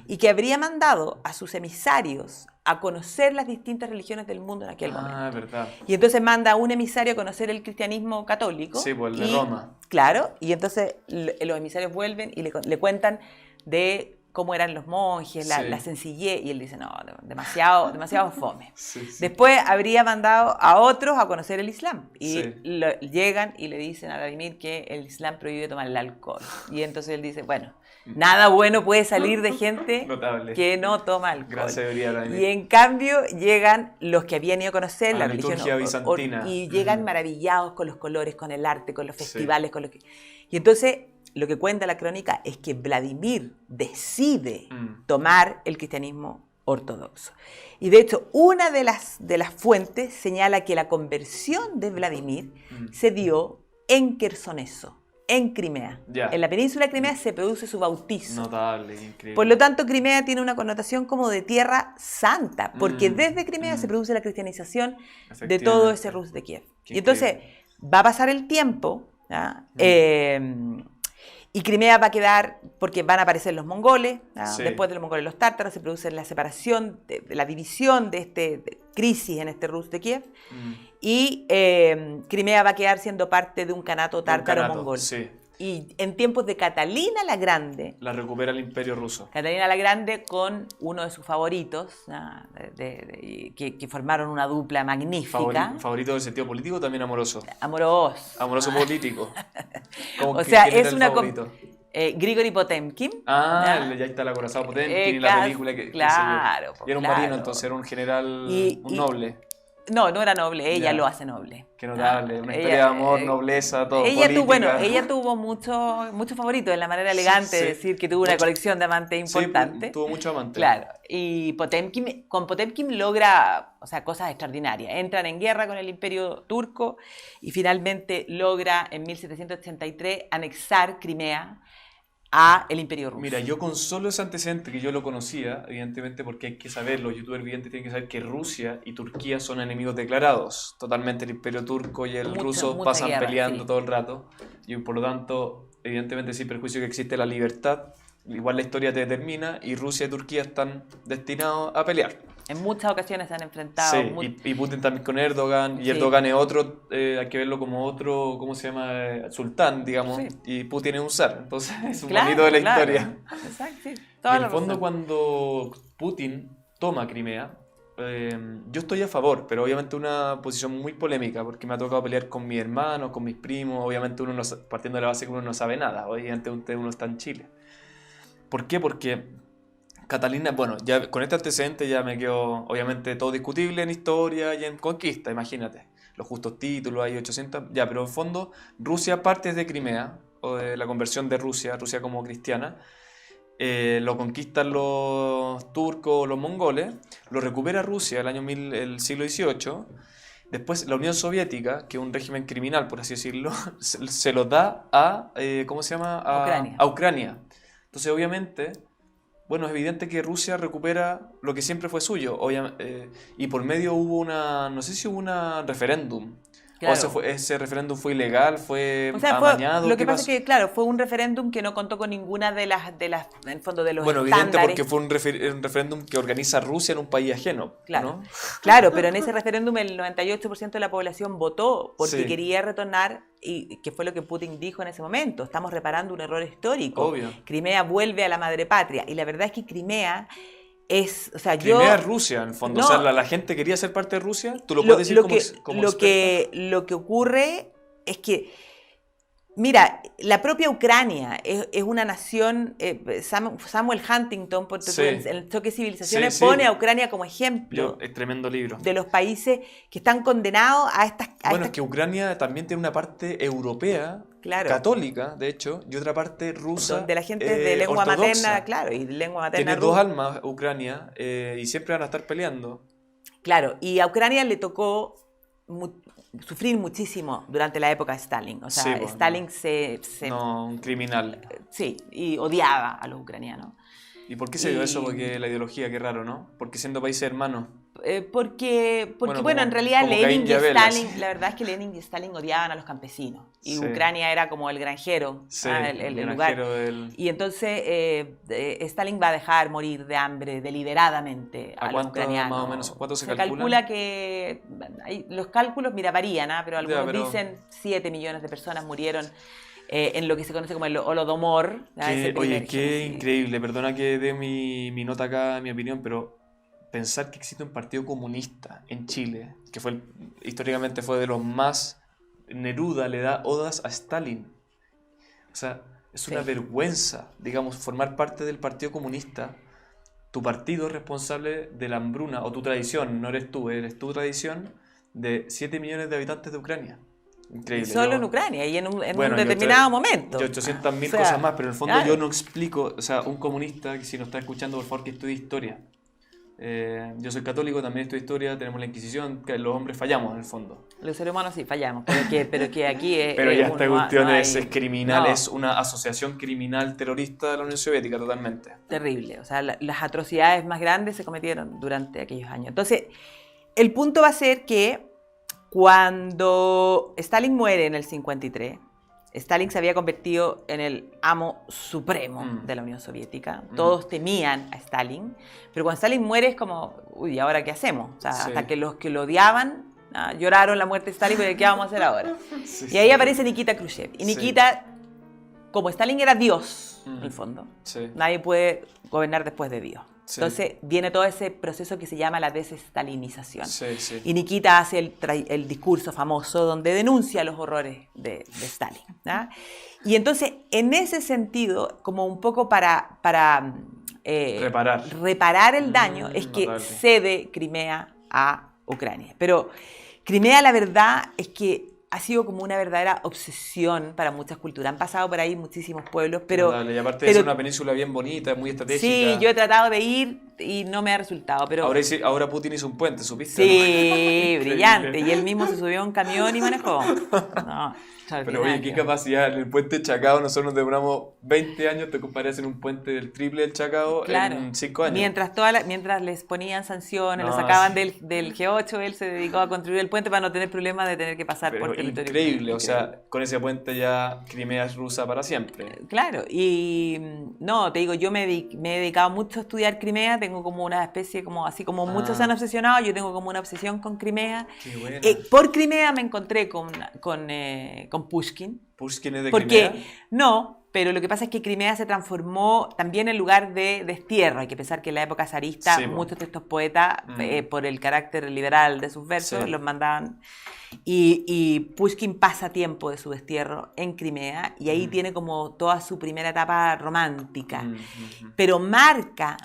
y que habría mandado a sus emisarios a conocer las distintas religiones del mundo en aquel momento. Verdad. Y entonces manda a un emisario a conocer el cristianismo católico. Sí, pues el de Roma. Claro, y entonces los emisarios vuelven y le cuentan de cómo eran los monjes, la sencillez, y él dice, no, demasiado fome. Después habría mandado a otros a conocer el Islam, y llegan y le dicen a Vladimir que el Islam prohíbe tomar el alcohol. Y entonces él dice, bueno, nada bueno puede salir de gente que no toma alcohol. Gracias, y en cambio llegan los que habían ido a conocer la religión bizantina. Y llegan maravillados con los colores, con el arte, con los festivales, con lo que... Y entonces lo que cuenta la crónica es que Vladimir decide tomar el cristianismo ortodoxo. Y de hecho, una de las fuentes señala que la conversión de Vladimir se dio en Quersoneso, en Crimea. En la península de Crimea se produce su bautizo. Notable, increíble. Por lo tanto, Crimea tiene una connotación como de tierra santa, porque desde Crimea se produce la cristianización de todo ese Rus de Kiev. Y entonces va a pasar el tiempo, y Crimea va a quedar, porque van a aparecer los mongoles, después de los mongoles los tártaros, se produce la separación, la división de crisis en este Rus de Kiev, y Crimea va a quedar siendo parte de un kanato tártaro-mongol. Y en tiempos de Catalina la Grande, La recupera el Imperio Ruso. Catalina la Grande con uno de sus favoritos, que formaron una dupla magnífica. Favorito del sentido político, también amoroso. Amoroso. Amoroso político. O sea, ¿Quién era es el una... favorito? Grigori Potemkin. Ya está el acorazado Potemkin y la película que claro, y era un marino, entonces era un general, un noble. No era noble, ella Ya. lo hace noble. Qué notable, una historia de amor, nobleza, todo, ella tuvo muchos favoritos en la manera elegante de decir que tuvo una colección de amantes importante. Sí, tuvo muchos amantes. Claro, y con Potemkin logra, o sea, cosas extraordinarias. Entran en guerra con el Imperio Turco y finalmente logra en 1783 anexar Crimea a el Imperio Ruso. Mira, yo con solo ese antecedente que yo lo conocía, evidentemente porque hay que saber, los youtubers evidentes tienen que saber que Rusia y Turquía son enemigos declarados. Totalmente el Imperio Turco y el ruso pasan guerra, peleando todo el rato. Y por lo tanto, evidentemente sin perjuicio que existe la libertad, igual la historia te determina y Rusia y Turquía están destinados a pelear. En muchas ocasiones se han enfrentado. Sí, y Putin también con Erdogan, y Erdogan es otro, hay que verlo como otro, ¿cómo se llama? Sultán, digamos, y Putin es un zar, entonces es un bonito de la historia. Exacto, sí. Y en el fondo cuando Putin toma Crimea, yo estoy a favor, pero obviamente una posición muy polémica, porque me ha tocado pelear con mis hermanos, con mis primos, obviamente uno no, partiendo de la base que uno no sabe nada, obviamente uno está en Chile. ¿Por qué? Porque Catalina, bueno, ya con este antecedente ya me quedo, obviamente, todo discutible en historia y en conquista, imagínate. Los justos títulos, hay 800, ya, pero en fondo, Rusia parte de Crimea, o de la conversión de Rusia como cristiana, lo conquistan los turcos, los mongoles, lo recupera Rusia el siglo XVIII, después la Unión Soviética, que es un régimen criminal, por así decirlo, se lo da a, ¿cómo se llama? A Ucrania. Entonces, obviamente, bueno, es evidente que Rusia recupera lo que siempre fue suyo, y por medio hubo no sé si hubo un referéndum, claro. O ese referéndum fue ilegal, fue amañado. Lo que pasa es que, claro, fue un referéndum que no contó con ninguna de las en el fondo de los estándares. Bueno, evidente porque fue un referéndum que organiza Rusia en un país ajeno, claro, ¿no? Claro, pero en ese referéndum el 98% de la población votó porque quería retornar, y que fue lo que Putin dijo en ese momento: estamos reparando un error histórico. Obvio. Crimea vuelve a la madre patria, y la verdad es que Crimea es, o sea, Crimea es Rusia, en el fondo. No, o sea, la gente quería ser parte de Rusia. Tú lo puedes decir lo que ocurre es que, mira, la propia Ucrania es una nación. Samuel Huntington, en el Choque de Civilizaciones, pone a Ucrania como ejemplo. Es tremendo libro. De los países que están condenados a estas. Es que Ucrania también tiene una parte europea. Claro. Católica, de hecho, y otra parte rusa. Donde la gente de lengua materna, claro, y lengua materna. Tiene dos almas, Ucrania, y siempre van a estar peleando. Claro, y a Ucrania le tocó sufrir muchísimo durante la época de Stalin. O sea, Stalin un criminal. Sí, y odiaba a los ucranianos. ¿Y por qué se dio eso? Porque la ideología, qué raro, ¿no? Porque siendo países hermanos. Porque en realidad Lenin y Stalin, la verdad es que Lenin y Stalin odiaban a los campesinos, y Ucrania era como el granjero, el lugar. Y entonces Stalin va a dejar morir de hambre deliberadamente a los ucranianos. Más o menos, ¿cuánto se calcula? Se calcula que, los cálculos, mira, varían, pero algunos dicen 7 millones de personas murieron en lo que se conoce como el Holodomor. Qué increíble, perdona que dé mi nota acá, mi opinión, pero pensar que existe un partido comunista en Chile, que históricamente fue de los más... Neruda le da odas a Stalin. O sea, es una vergüenza, digamos, formar parte del partido comunista. Tu partido es responsable de la hambruna, o tu tradición, no eres tú, eres tu tradición, de 7 millones de habitantes de Ucrania. Increíble. Solo en Ucrania y en un determinado momento. Y 800.000 cosas más, pero en el fondo yo no explico, o sea, un comunista, que si nos está escuchando, por favor, que estudie historia. Yo soy católico, también estudio historia, tenemos la Inquisición, que los hombres fallamos en el fondo. Los seres humanos sí fallamos, pero que aquí es... Pero ya esta cuestión es criminal, es una asociación criminal terrorista de la Unión Soviética, totalmente. Terrible, o sea, las atrocidades más grandes se cometieron durante aquellos años. Entonces, el punto va a ser que cuando Stalin muere en el 53, Stalin se había convertido en el amo supremo de la Unión Soviética. Todos temían a Stalin, pero cuando Stalin muere es como, uy, ¿ahora qué hacemos? O sea, hasta que los que lo odiaban lloraron la muerte de Stalin, pero ¿qué vamos a hacer ahora? Y ahí aparece Nikita Khrushchev. Y Nikita como Stalin era Dios, en el fondo, Sí. nadie puede gobernar después de Dios. Sí. Entonces viene todo ese proceso que se llama la desestalinización. Sí, sí. Y Nikita hace el discurso famoso donde denuncia los horrores de Stalin, ¿no? Y entonces, en ese sentido, como un poco para reparar el daño, es que notable. cede Crimea a Ucrania. Pero Crimea, la verdad, es que ha sido como una verdadera obsesión para muchas culturas. Han pasado por ahí muchísimos pueblos, pero... Notable. Y aparte es una península bien bonita, muy estratégica. Sí, yo he tratado de ir y no me ha resultado, pero... Ahora Putin hizo un puente, ¿supiste? Sí, ¿No? brillante. Y él mismo se subió a un camión y manejó. No, pero oye, qué capacidad. En el puente de Chacao nosotros nos demoramos 20 años, te comparas en un puente del triple del Chacao en 5 años. Mientras les ponían sanciones, No, lo sacaban sí. del G8, él se dedicó a construir el puente para no tener problemas de tener que pasar Pero por territorio. increíble, o sea, con ese puente ya Crimea es rusa para siempre. Claro, y no, te digo, yo me he dedicado mucho a estudiar Crimea, tengo como una especie, como así como muchos se han obsesionado, yo tengo como una obsesión con Crimea. Qué buena. Por Crimea me encontré con Pushkin. ¿Pushkin es de Porque, Crimea? No, pero lo que pasa es que Crimea se transformó también en lugar de destierro. Hay que pensar que en la época zarista Sí, muchos de estos poetas, por el carácter liberal de sus versos, Sí. los mandaban. Y Pushkin pasa tiempo de su destierro en Crimea y ahí tiene como toda su primera etapa romántica. Pero marca,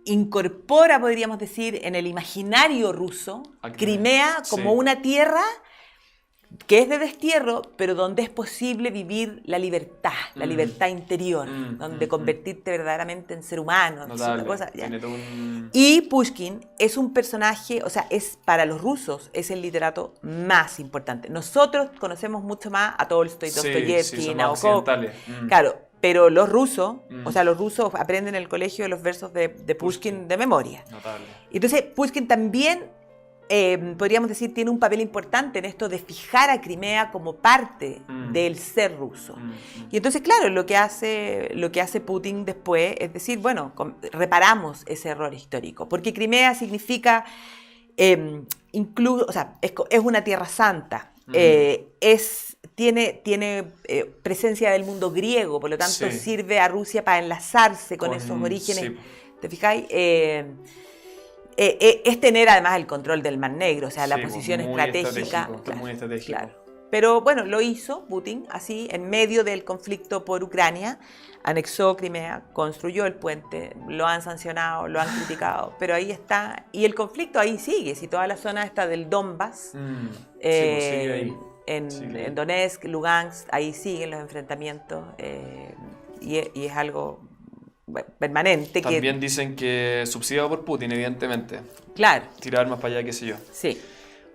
incorpora, podríamos decir, en el imaginario ruso, Crimea como Sí. una tierra que es de destierro, pero donde es posible vivir la libertad interior, donde convertirte verdaderamente en ser humano. Notable. Cosa, ya. Tiene todo un... Y Pushkin es un personaje, o sea, para los rusos es el literato más importante. Nosotros conocemos mucho más a Tolstoy, Dostoyevsky, son más Nabokov. occidentales. Claro, pero los rusos, o sea, los rusos aprenden en el colegio los versos de Pushkin de memoria. Notable. Entonces, Pushkin también, podríamos decir, tiene un papel importante en esto de fijar a Crimea como parte del ser ruso. Y entonces, claro, lo que hace Putin después es decir, bueno, reparamos ese error histórico, porque Crimea significa, incluso, o sea, es una tierra santa, tiene presencia del mundo griego, por lo tanto sirve a Rusia para enlazarse con esos orígenes. Sí. ¿Te fijáis? Es tener además el control del Mar Negro, o sea, la posición estratégica. Muy estratégico. Claro. Pero bueno, lo hizo Putin así, en medio del conflicto por Ucrania, anexó Crimea, construyó el puente, lo han sancionado, lo han criticado, pero ahí está. Y el conflicto ahí sigue, si toda la zona está del Donbass, sigue ahí. En Donetsk, Lugansk, ahí siguen los enfrentamientos y es algo permanente. También dicen que subsidiado por Putin, evidentemente. Claro. Tirar armas para allá, qué sé yo. Sí.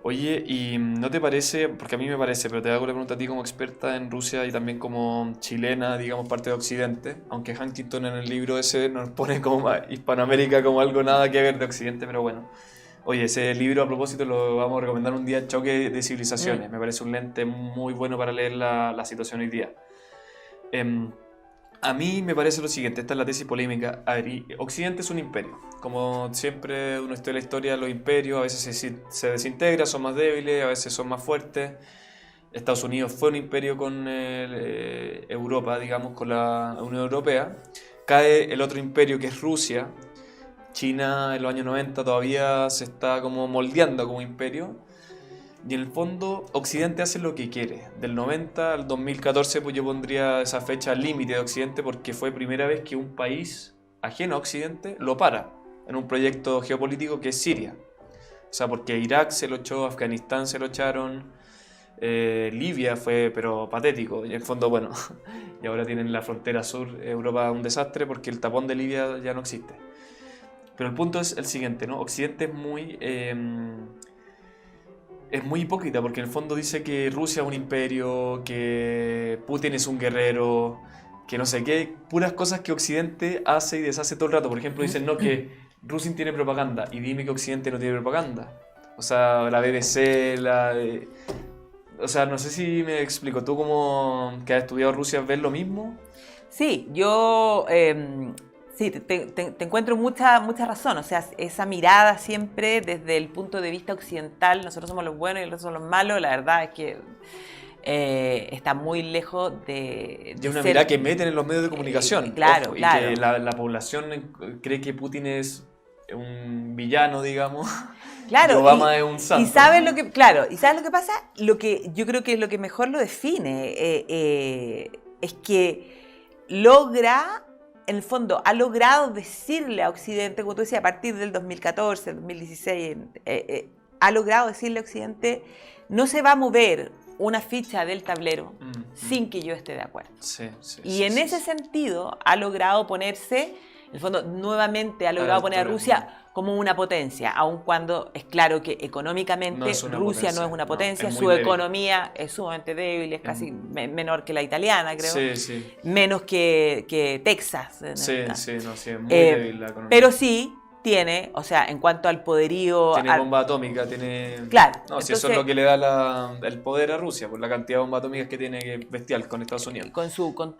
Oye, ¿y no te parece, porque a mí me parece, pero te hago la pregunta a ti como experta en Rusia y también como chilena, digamos, parte de Occidente, aunque Huntington en el libro ese nos pone como Hispanoamérica como algo nada que ver de Occidente, pero bueno. Oye, ese libro a propósito lo vamos a recomendar un día, Choque de Civilizaciones. Me parece un lente muy bueno para leer la situación hoy día. A mí me parece lo siguiente, esta es la tesis polémica. A ver, Occidente es un imperio. Como siempre uno estudia la historia de los imperios, a veces se desintegra, son más débiles, a veces son más fuertes. Estados Unidos fue un imperio con Europa, digamos, con la Unión Europea. Cae el otro imperio que es Rusia. China en los años 90 todavía se está como moldeando como imperio. Y en el fondo Occidente hace lo que quiere. Del 90 al 2014 pues yo pondría esa fecha límite de Occidente porque fue primera vez que un país ajeno a Occidente lo para en un proyecto geopolítico que es Siria. O sea, porque Irak se lo echó, Afganistán se lo echaron, Libia fue pero patético. Y en el fondo, bueno, y ahora tienen la frontera sur, Europa un desastre porque el tapón de Libia ya no existe. Pero el punto es el siguiente, ¿no? Occidente es muy hipócrita porque en el fondo dice que Rusia es un imperio, que Putin es un guerrero, que no sé qué, puras cosas que Occidente hace y deshace todo el rato. Por ejemplo, dicen no, que Rusia tiene propaganda y dime que Occidente no tiene propaganda. O sea, la BBC, o sea, no sé si me explico. ¿Tú como que has estudiado Rusia ves lo mismo? Sí, yo... Sí, te encuentro mucha razón, o sea, esa mirada siempre desde el punto de vista occidental, nosotros somos los buenos y los otros son los malos, la verdad es que está muy lejos de Y una ser- mirada que meten en los medios de comunicación. claro, Ojo, y claro. que la población cree que Putin es un villano, digamos. Claro, Y Obama es un santo. y sabes lo que, claro, y sabes lo que pasa, lo que yo creo que es lo que mejor lo define, es que logra, en el fondo, ha logrado decirle a Occidente, como tú decías, a partir del 2014, 2016, ha logrado decirle a Occidente, no se va a mover una ficha del tablero sin que yo esté de acuerdo. Sí, sí, Y sí, en sí, ese sí. sentido ha logrado ponerse, en el fondo, nuevamente ha logrado poner a altura, Rusia como una potencia, aun cuando es claro que económicamente No es una Rusia no potencia, es una no, potencia, es muy su débil. economía es sumamente débil, es casi menor que la italiana, creo, Sí, sí. menos que Texas. En Sí, este caso. sí, no, sí, es muy débil la economía. Pero sí tiene, o sea, en cuanto al poderío... Tiene bomba atómica, tiene... Claro, No, si entonces- eso es lo que le da el poder a Rusia, por la cantidad de bombas atómicas que tiene, que es bestial con Estados Unidos.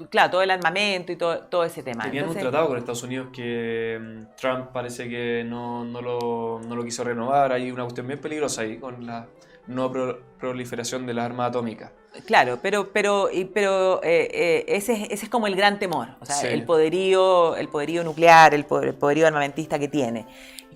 Claro, todo el armamento y todo ese tema. Tenían Entonces, un tratado con Estados Unidos que Trump parece que no lo quiso renovar. Hay una cuestión bien peligrosa ahí con la no proliferación de las armas atómicas. Claro, pero ese es como el gran temor, o sea, Sí. el poderío nuclear, el poderío armamentista que tiene.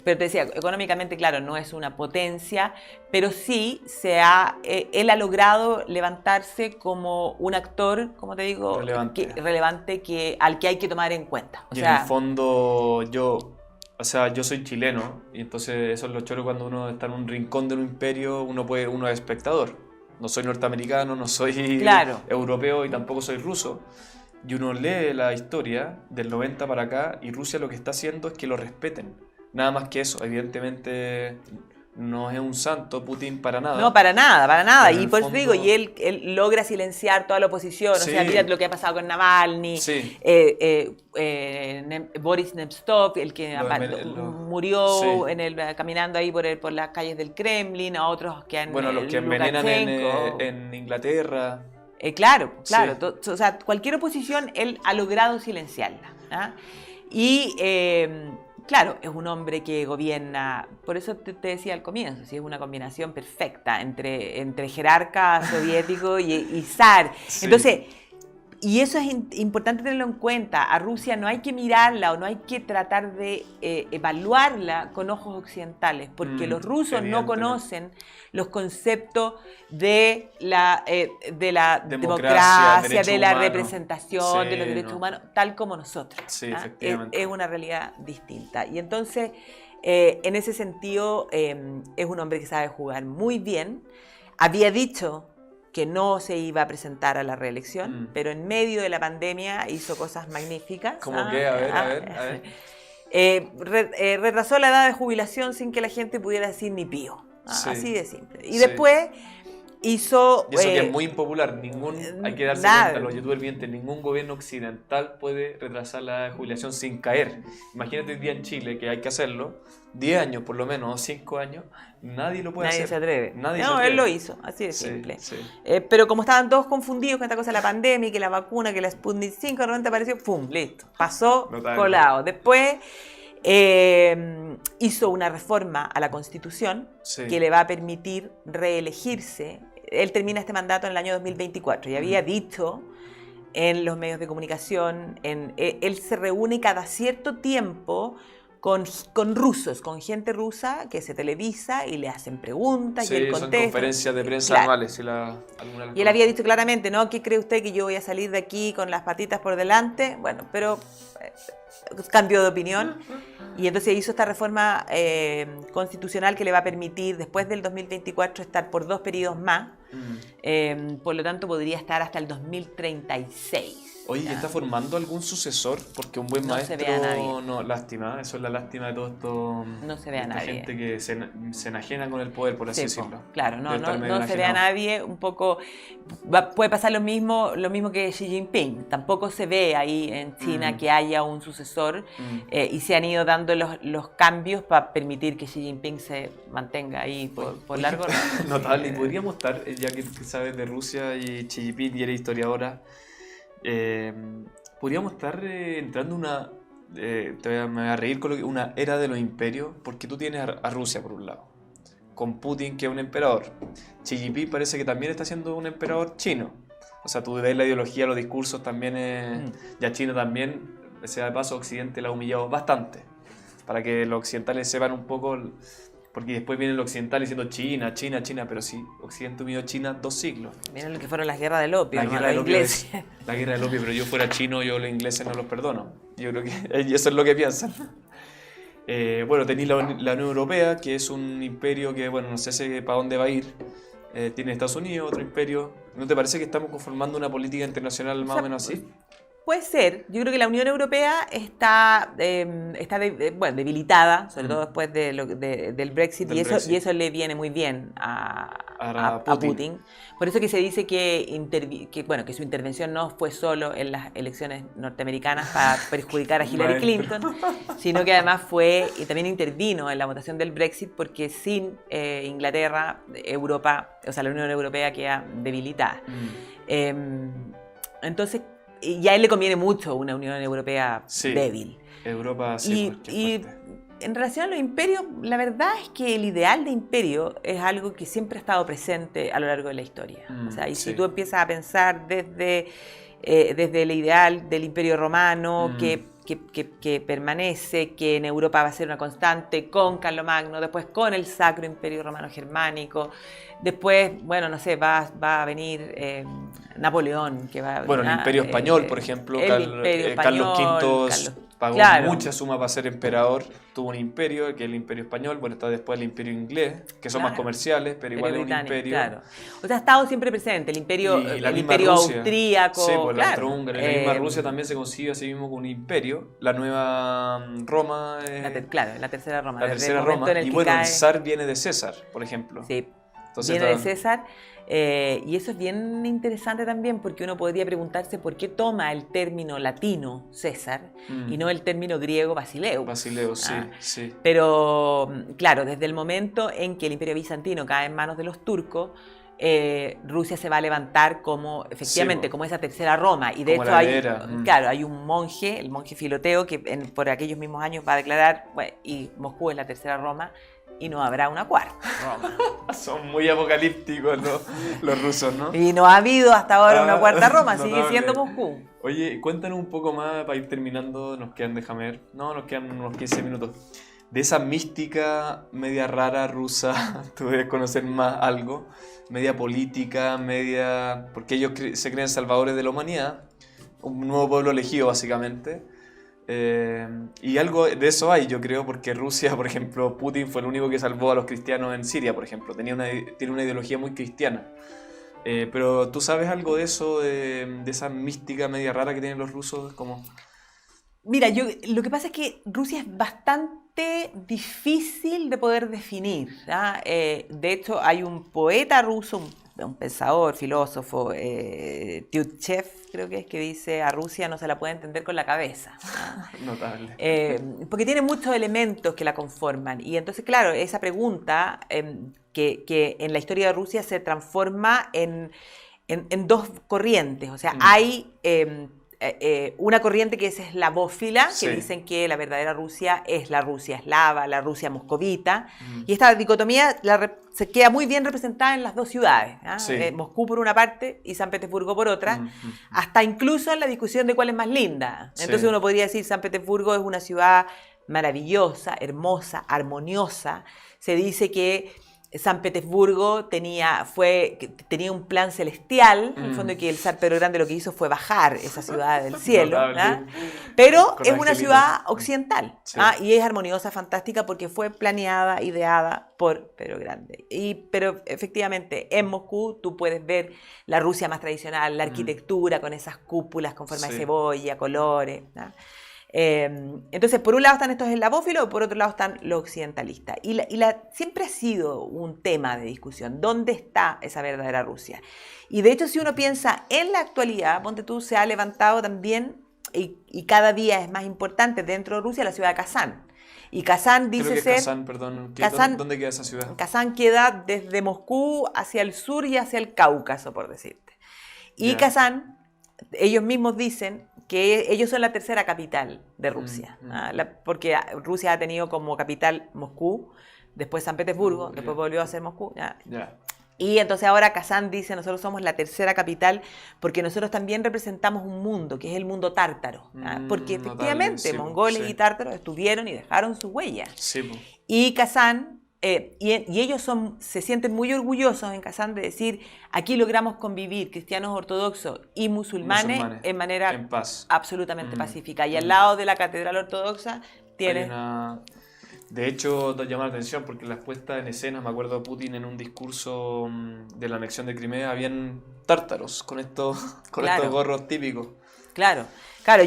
Pero te decía, económicamente, claro, no es una potencia, pero sí él ha logrado levantarse como un actor, como te digo, relevante al que hay que tomar en cuenta. O Y sea, en el fondo yo soy chileno y entonces eso es lo choro cuando uno está en un rincón de un imperio, uno es espectador. No soy norteamericano, no soy Claro. europeo y tampoco soy ruso. Y uno lee la historia del 90 para acá y Rusia lo que está haciendo es que lo respeten. Nada más que eso. Evidentemente no es un santo Putin para nada. No, para nada, para nada. Pero en Y el por eso te digo, fondo- y él logra silenciar toda la oposición. Sí. O sea, mira lo que ha pasado con Navalny, Sí. Boris Nemtsov, el que murió Sí. caminando ahí por las calles del Kremlin, a otros que han... Bueno, los que envenenan Lukashenko. en Inglaterra. Claro, Sí. o sea, cualquier oposición él ha logrado silenciarla. ¿Ah? Y claro, es un hombre que gobierna, por eso te decía al comienzo, sí, es una combinación perfecta entre jerarca soviético y zar. Sí. Entonces, y eso es importante tenerlo en cuenta. A Rusia no hay que mirarla o no hay que tratar de evaluarla con ojos occidentales, porque los rusos no evidentemente. conocen los conceptos de la Democracia, democracia, de la derechos humanos. representación, Sí, de los derechos no. humanos, tal como nosotros. Sí, ¿ah? efectivamente. Es una realidad distinta. Y entonces, en ese sentido, es un hombre que sabe jugar muy bien. Había dicho que no se iba a presentar a la reelección, pero en medio de la pandemia hizo cosas magníficas. ¿Cómo qué? A ver. Retrasó la edad de jubilación sin que la gente pudiera decir ni pío. Sí. Así de simple. Y Sí. después hizo... Y eso que es muy impopular, hay que darse nada. cuenta, los youtubers vientes, ningún gobierno occidental puede retrasar la jubilación sin caer. Imagínate hoy día en Chile, que hay que hacerlo, 10 años por lo menos, o 5 años, nadie lo puede Nadie hacer. se atreve. Nadie se No, atreve. él lo hizo, así de Sí, simple. sí. Pero como estaban todos confundidos con esta cosa de la pandemia, que la vacuna, que la Sputnik 5, de repente apareció, ¡pum! Listo. Pasó, Notable. colado. Después hizo una reforma a la Constitución Sí. que le va a permitir reelegirse. Él termina este mandato en el año 2024 y había dicho en los medios de comunicación, él se reúne cada cierto tiempo con rusos, con gente rusa que se televisa y le hacen preguntas y él Sí, son contesta. conferencias de prensa Claro. anuales. Y él había dicho claramente, ¿no? ¿Qué cree usted que yo voy a salir de aquí con las patitas por delante? Bueno, pero cambió de opinión y entonces hizo esta reforma constitucional que le va a permitir después del 2024 estar por 2 periodos más. Por lo tanto podría estar hasta el 2036. Oye, ¿ya? ¿está formando algún sucesor? Porque un buen No maestro... se ve a nadie. No, lástima, eso es la lástima de todo esto. No se ve a esta nadie. gente que se enajena con el poder, por así Sí, po, decirlo. claro, no Debe estar medio se ve a enajenado. nadie, un poco puede pasar lo mismo que Xi Jinping, tampoco se ve ahí en China que haya un sucesor y se han ido dando los cambios para permitir que Xi Jinping se mantenga ahí por largo rato. Notable, y podríamos estar, ya que sabes de Rusia y Xi Jinping y eres historiadora, podríamos estar entrando me voy a reír con una era de los imperios, porque tú tienes a Rusia por un lado, con Putin, que es un emperador. Xi Jinping parece que también está siendo un emperador chino. O sea, tú ves la ideología, los discursos también. Ya China también, sea de paso, Occidente la ha humillado bastante. Para que los occidentales sepan un poco. Porque después viene el occidental diciendo China, China, China. Pero sí, Occidente humilló a China 2 siglos. Miren lo que fueron las guerras del opio, La ¿no? guerra Los del opio ingleses. la guerra del opio, pero yo fuera chino, yo los ingleses no los perdono. Yo creo que eso es lo que piensan. Bueno, tenéis la Unión Europea, que es un imperio que, bueno, no sé para dónde va a ir. Tiene Estados Unidos, otro imperio. ¿No te parece que estamos conformando una política internacional más o menos así? Puede ser. Yo creo que la Unión Europea está debilitada, sobre todo después del Brexit, y eso le viene muy bien a Putin. Por eso que se dice que su intervención no fue solo en las elecciones norteamericanas para perjudicar a Hillary Clinton, sino que además y también intervino en la votación del Brexit, porque sin Inglaterra, Europa, o sea, la Unión Europea queda debilitada. Entonces, y a él le conviene mucho una Unión Europea débil. Europa sí, y en relación a los imperios, la verdad es que el ideal de imperio es algo que siempre ha estado presente a lo largo de la historia. O sea, si tú empiezas a pensar desde el ideal del imperio romano, que permanece, que en Europa va a ser una constante, con Carlomagno, después con el Sacro Imperio Romano Germánico, después, bueno, no sé, va a venir Napoleón, que va a... Bueno, el Imperio Español, por ejemplo, Carlos V pagó mucha suma para ser emperador, tuvo un imperio, que es el Imperio Español, bueno, está después el Imperio Inglés, que son más comerciales, pero igual es un imperio. Claro. O sea, ha estado siempre presente, el imperio austríaco. Sí, pues la austrohúngara, la misma Rusia también se concibe a sí mismo como un imperio, la nueva Roma... la tercera Roma. La tercera Roma, y bueno, el zar viene de César, por ejemplo. Sí, viene de César. Y eso es bien interesante también, porque uno podría preguntarse por qué toma el término latino César y no el término griego Basileus. Basileus, sí. Pero claro, desde el momento en que el imperio bizantino cae en manos de los turcos, Rusia se va a levantar como, efectivamente, como esa tercera Roma. Y de hecho hay un monje, el monje Filoteo, que por aquellos mismos años va a declarar, y Moscú es la tercera Roma, y no habrá una cuarta Roma. Son muy apocalípticos los rusos, ¿no? Y no ha habido hasta ahora una cuarta Roma, sigue siendo Moscú. Oye, cuéntanos un poco más para ir terminando, nos quedan nos quedan unos 15 minutos. De esa mística media rara rusa, tú debes conocer más algo, media política, porque ellos se creen salvadores de la humanidad, un nuevo pueblo elegido básicamente. Y algo de eso hay, yo creo, porque Rusia, por ejemplo, Putin fue el único que salvó a los cristianos en Siria, por ejemplo. Tiene una ideología muy cristiana. Pero ¿tú sabes algo de eso, de esa mística media rara que tienen los rusos? Mira, lo que pasa es que Rusia es bastante difícil de poder definir. De hecho, hay un poeta ruso, un pensador, filósofo, Tyutchev, creo que dice: a Rusia no se la puede entender con la cabeza. Notable. Porque tiene muchos elementos que la conforman. Y entonces, claro, esa pregunta que en la historia de Rusia se transforma en dos corrientes. O sea, hay una corriente que es eslavófila, que dicen que la verdadera Rusia es la Rusia eslava, la Rusia moscovita, y esta dicotomía se queda muy bien representada en las dos ciudades, Moscú por una parte y San Petersburgo por otra, hasta incluso en la discusión de cuál es más linda. Entonces uno podría decir San Petersburgo es una ciudad maravillosa, hermosa, armoniosa. Se dice que San Petersburgo tenía un plan celestial, en el fondo, que el zar Pedro Grande lo que hizo fue bajar esa ciudad del cielo, pero es una ciudad occidental, y es armoniosa, fantástica, porque fue planeada, ideada por Pedro Grande. Pero efectivamente, en Moscú tú puedes ver la Rusia más tradicional, la arquitectura con esas cúpulas con forma de cebolla, colores, entonces, por un lado están estos eslavófilos, por otro lado están los occidentalistas. Y siempre ha sido un tema de discusión. ¿Dónde está esa verdadera Rusia? Y de hecho, si uno piensa en la actualidad, ponte tú, se ha levantado también, y cada día es más importante dentro de Rusia, la ciudad de Kazán. Y Kazán dice ser... ¿Dónde queda esa ciudad? Kazán queda desde Moscú hacia el sur y hacia el Cáucaso, por decirte. Y Kazán, ellos mismos dicen que ellos son la tercera capital de Rusia, porque Rusia ha tenido como capital Moscú, después San Petersburgo, después volvió a ser Moscú. ¿Ya? Ya. Y entonces ahora Kazán dice, nosotros somos la tercera capital porque nosotros también representamos un mundo, que es el mundo tártaro. Porque efectivamente sí, mongoles sí. y tártaros estuvieron y dejaron sus huellas. Sí, po. Y Kazán, y ellos se sienten muy orgullosos en Kazán de decir, aquí logramos convivir cristianos ortodoxos y musulmanes en manera en paz. absolutamente pacífica. Y al lado de la catedral ortodoxa tiene... De hecho, te llama la atención porque en las puestas en escena, me acuerdo de Putin en un discurso de la anexión de Crimea, habían tártaros con estos gorros típicos. Claro,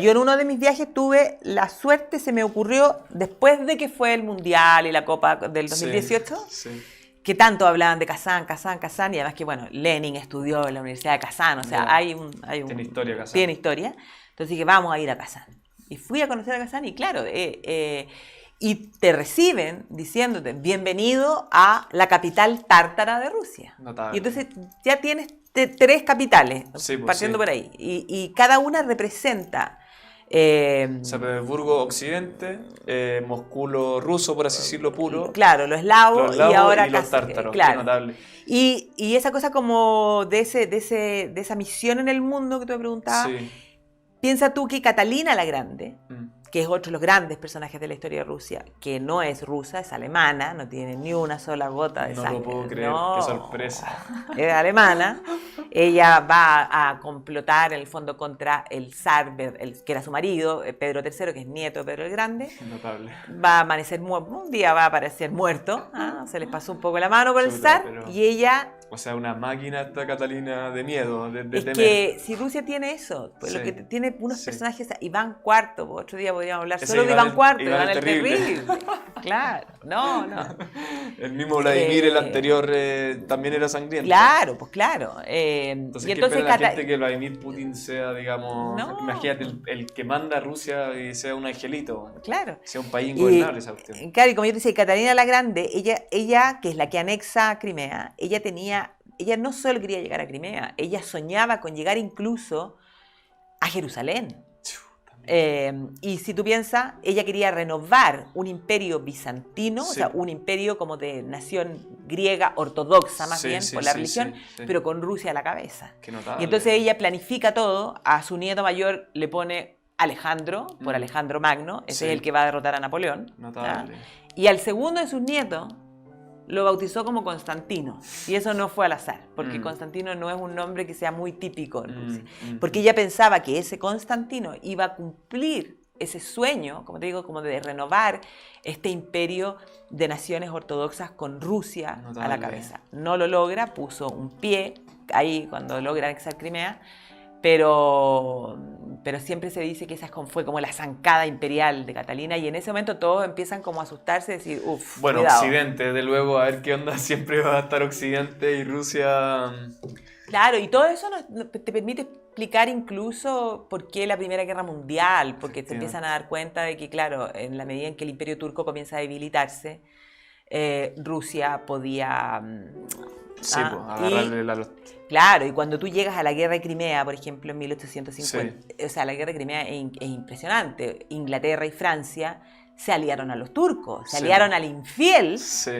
yo en uno de mis viajes tuve la suerte, se me ocurrió, después de que fue el Mundial y la Copa del 2018, sí. que tanto hablaban de Kazán, y además que, bueno, Lenin estudió en la Universidad de Kazán, o sea, tiene historia Kazán. Tiene historia, entonces dije, vamos a ir a Kazán. Y fui a conocer a Kazán y claro, y te reciben diciéndote, bienvenido a la capital tártara de Rusia. Notable. Y entonces ya tienes 3 capitales, sí, pues, partiendo por ahí. Y cada una representa... San Petersburgo occidente, Moscú lo ruso, por así decirlo, puro. Claro, los eslavos y ahora los tártaros, claro. qué notable. Y esa cosa como de esa misión en el mundo que tú me preguntabas, Sí. piensa tú que Catalina la Grande, que es otro de los grandes personajes de la historia de Rusia, que no es rusa, es alemana, no tiene ni una sola gota de sangre. No lo puedo creer, qué sorpresa. Es alemana. Ella va a complotar en el fondo contra el zar, que era su marido, Pedro III, que es nieto de Pedro el Grande. Notable. Va a amanecer un día va a aparecer muerto, se les pasó un poco la mano por el zar, y ella... O sea, una máquina esta Catalina de miedo, de es temer. que si Rusia tiene eso, pues Sí. lo que tiene unos personajes, Iván IV, otro día podríamos hablar Ese solo de Iván IV, Iván el Terrible. Claro, no. El mismo Vladimir, el anterior, también era sangriento. Claro, pues claro. Entonces, y ¿qué entonces espera la gente que Vladimir Putin sea, digamos, No. imagínate, el que manda a Rusia y sea un angelito? Claro. Sea un país ingobernable esa cuestión. Claro, y como yo te decía, Catalina la Grande, ella, que es la que anexa a Crimea, ella no solo quería llegar a Crimea, ella soñaba con llegar incluso a Jerusalén. Y si tú piensas, ella quería renovar un imperio bizantino, Sí. o sea, un imperio como de nación griega ortodoxa más bien, por la religión, sí. pero con Rusia a la cabeza. Qué notable. Y entonces ella planifica todo, a su nieto mayor le pone Alejandro, por Alejandro Magno, ese Sí. es el que va a derrotar a Napoleón. Notable. Y al segundo de sus nietos lo bautizó como Constantino. Y eso no fue al azar, porque Constantino no es un nombre que sea muy típico en Rusia. Porque ella pensaba que ese Constantino iba a cumplir ese sueño, como te digo, como de renovar este imperio de naciones ortodoxas con Rusia a la cabeza. No lo logra, puso un pie ahí cuando logra anexar Crimea, pero siempre se dice que esa fue como la zancada imperial de Catalina, y en ese momento todos empiezan como a asustarse y decir, uff, Bueno, cuidado. Occidente, de luego, a ver qué onda, siempre va a estar Occidente y Rusia... Claro, y todo eso te permite explicar incluso por qué la Primera Guerra Mundial, porque te empiezan a dar cuenta de que, claro, en la medida en que el Imperio Turco comienza a debilitarse, Rusia podía... Sí, pues, agarrarle la... Claro, y cuando tú llegas a la Guerra de Crimea, por ejemplo, en 1850, o sea, la Guerra de Crimea es impresionante. Inglaterra y Francia se aliaron a los turcos, se aliaron al infiel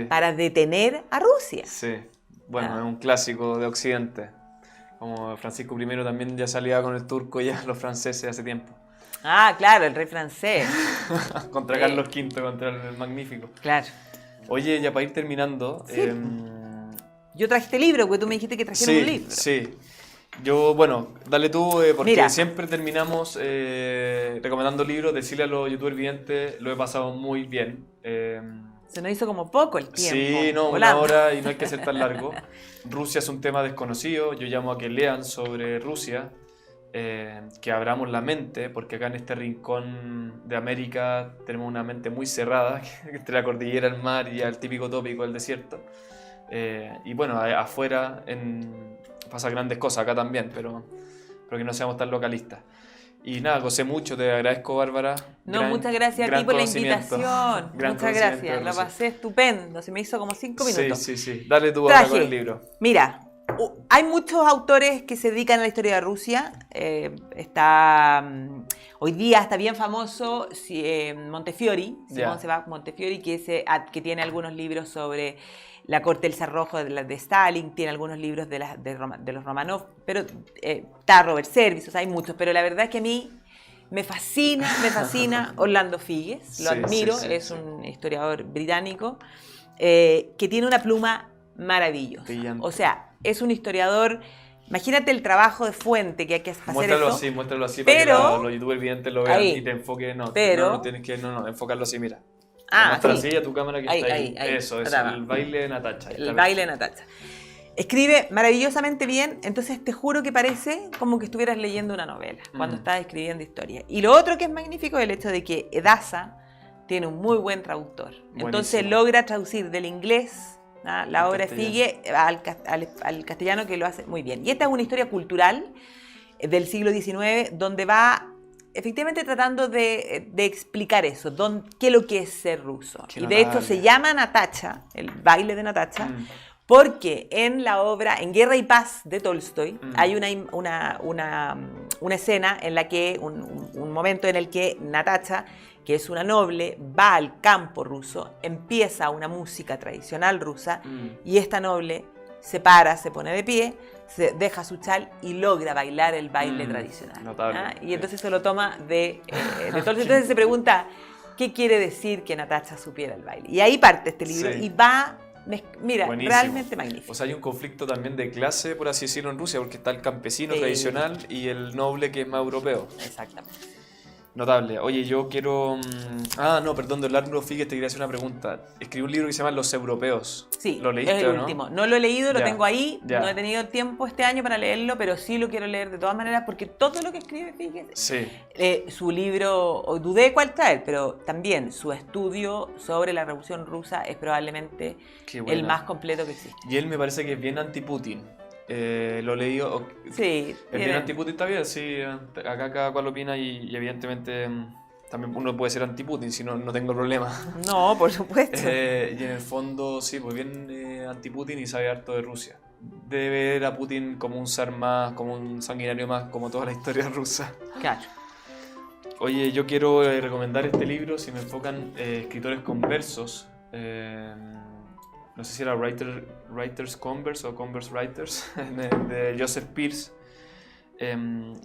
para detener a Rusia. Sí, bueno, es un clásico de Occidente. Como Francisco I también ya salía con el turco, ya los franceses hace tiempo. Ah, claro, el rey francés. Contra Carlos V, contra el Magnífico. Claro. Oye, ya para ir terminando... Sí. Yo traje este libro, porque tú me dijiste que trajeron un libro. Sí, yo, bueno, dale tú, porque Mira. siempre terminamos recomendando libros, decirle a los youtubers videntes, lo he pasado muy bien. Se nos hizo como poco el tiempo. Sí, no, volando. 1 hora y no hay que ser tan largo. Rusia es un tema desconocido, yo llamo a que lean sobre Rusia, que abramos la mente, porque acá en este rincón de América tenemos una mente muy cerrada, entre la cordillera, el mar y el típico tópico del desierto. Y bueno, afuera pasa grandes cosas, acá también, pero que no seamos tan localistas. Y nada, gocé mucho, te agradezco, Bárbara. No, muchas gracias a ti por la invitación. Muchas gracias, la pasé estupendo, se me hizo como 5 minutos. Sí. Dale tú ahora con el libro. Mira, hay muchos autores que se dedican a la historia de Rusia. Está Hoy día está bien famoso Montefiori, Simón Sebag Montefiori, que tiene algunos libros sobre la corte del cerrojo de Stalin, tiene algunos libros de los Romanov, pero está Robert Service, o sea, hay muchos, pero la verdad es que a mí me fascina Orlando Figes, lo admiro, es un historiador británico que tiene una pluma maravillosa. Brillante. O sea, es un historiador. Imagínate el trabajo de fuente que hay que hacer. Muéstralo así para que los youtubers videntes lo vean y te enfoquen. No, tienes que enfocarlo así, mira. Muestra así a tu cámara que está ahí. Eso, el baile de Natacha. El baile de Natacha. Escribe maravillosamente bien, entonces te juro que parece como que estuvieras leyendo una novela cuando estás escribiendo historia. Y lo otro que es magnífico es el hecho de que Edasa tiene un muy buen traductor. Buenísimo. Entonces logra traducir del inglés la obra de Figue al castellano, que lo hace muy bien. Y esta es una historia cultural del siglo XIX donde va efectivamente tratando de explicar eso, qué es lo que es ser ruso. Y de hecho se llama Natacha, el baile de Natacha, porque en la obra En Guerra y Paz de Tolstoy hay una escena en la que, un momento en el que Natacha, que es una noble, va al campo ruso, empieza una música tradicional rusa y esta noble se para, se pone de pie, se deja su chal y logra bailar el baile tradicional. Notable. Y entonces se lo toma de Tolstoy. Entonces se pregunta, ¿qué quiere decir que Natacha supiera el baile? Y ahí parte este libro y va... Mira, buenísimo. Realmente magnífico. O sea, hay un conflicto también de clase, por así decirlo, en Rusia, porque está el campesino tradicional y el noble que es más europeo. Exactamente. Notable. Oye, yo quiero... perdón, de Orlando Figes te quería hacer una pregunta. Escribí un libro que se llama Los Europeos. Sí, ¿Lo leíste es el o no? último. No lo he leído, lo tengo ahí. No he tenido tiempo este año para leerlo, pero sí lo quiero leer de todas maneras, porque todo lo que escribe Figes, su libro, dudé cuál traer, pero también su estudio sobre la Revolución Rusa es probablemente el más completo que existe. Y él me parece que es bien anti-Putin. Lo he leído. Sí. Es bien anti-Putin, está bien, sí. Acá cada cual opina y evidentemente también uno puede ser anti-Putin, si no tengo problema. No, por supuesto. Y en el fondo, sí, pues bien anti-Putin y sabe harto de Rusia. Debe ver a Putin como un zar más, como un sanguinario más, como toda la historia rusa. Claro. Oye, yo quiero recomendar este libro, si me enfocan escritores conversos. No sé si era Writers Converse o Converse Writers, de Joseph Pearce.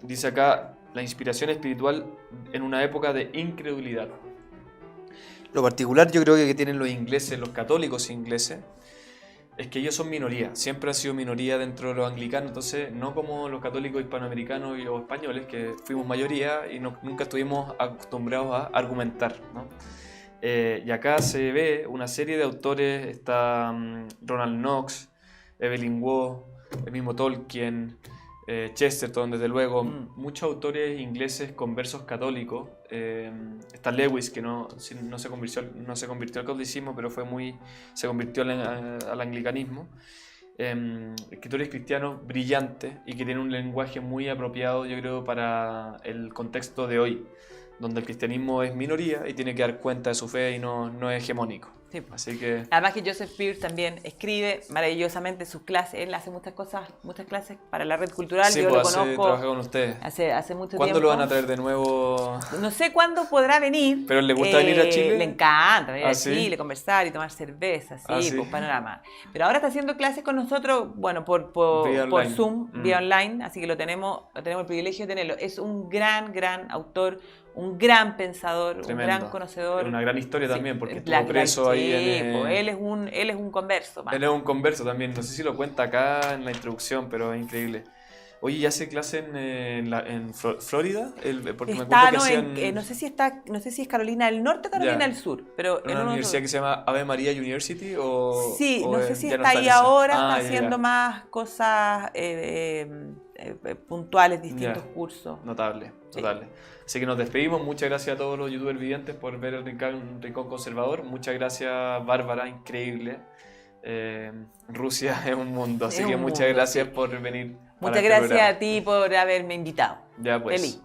Dice acá, la inspiración espiritual en una época de incredulidad. Lo particular yo creo que tienen los ingleses, los católicos ingleses, es que ellos son minoría, siempre han sido minoría dentro de los anglicanos, entonces no como los católicos hispanoamericanos o españoles, que fuimos mayoría y nunca estuvimos acostumbrados a argumentar, ¿no? Y acá se ve una serie de autores, está Ronald Knox, Evelyn Waugh, el mismo Tolkien, Chesterton, desde luego, muchos autores ingleses conversos católicos. Está Lewis, que no se convirtió al catolicismo, pero se convirtió al anglicanismo. Escritores cristianos brillantes y que tienen un lenguaje muy apropiado, yo creo, para el contexto de hoy, donde el cristianismo es minoría y tiene que dar cuenta de su fe y no es hegemónico. Sí. Así que... Además que Joseph Pearce también escribe maravillosamente sus clases. Él hace muchas clases para la Red Cultural. Sí, yo pues lo conozco. Trabaja con ustedes. Hace mucho tiempo. ¿Cuándo lo van a traer de nuevo? No sé cuándo podrá venir. ¿Pero le gusta venir a Chile? Le encanta venir a Chile, ¿sí? Conversar y tomar cerveza, ¿sí? Pues panorama. Pero ahora está haciendo clases con nosotros, bueno, por Zoom, vía online, así que tenemos el privilegio de tenerlo. Es un gran autor, un gran pensador, tremendo. Un gran conocedor. Una gran historia también, porque estuvo preso ahí él es un converso. Él es un converso también, no sé si lo cuenta acá en la introducción, pero es increíble. Oye, ¿ya hace clase en Florida? Porque me acuerdo que hacían... no sé si es Carolina del Norte o Carolina del Sur, pero en una universidad que se llama Ave María University o... Sí, no sé si está ahí ahora, está haciendo más cosas puntuales, distintos cursos. Notable. Así que nos despedimos. Muchas gracias a todos los youtubers videntes por ver el Rincón Conservador. Muchas gracias, Bárbara, increíble. Rusia es un mundo, así que muchas gracias por venir. Muchas gracias a ti por haberme invitado. Ya pues. Feliz.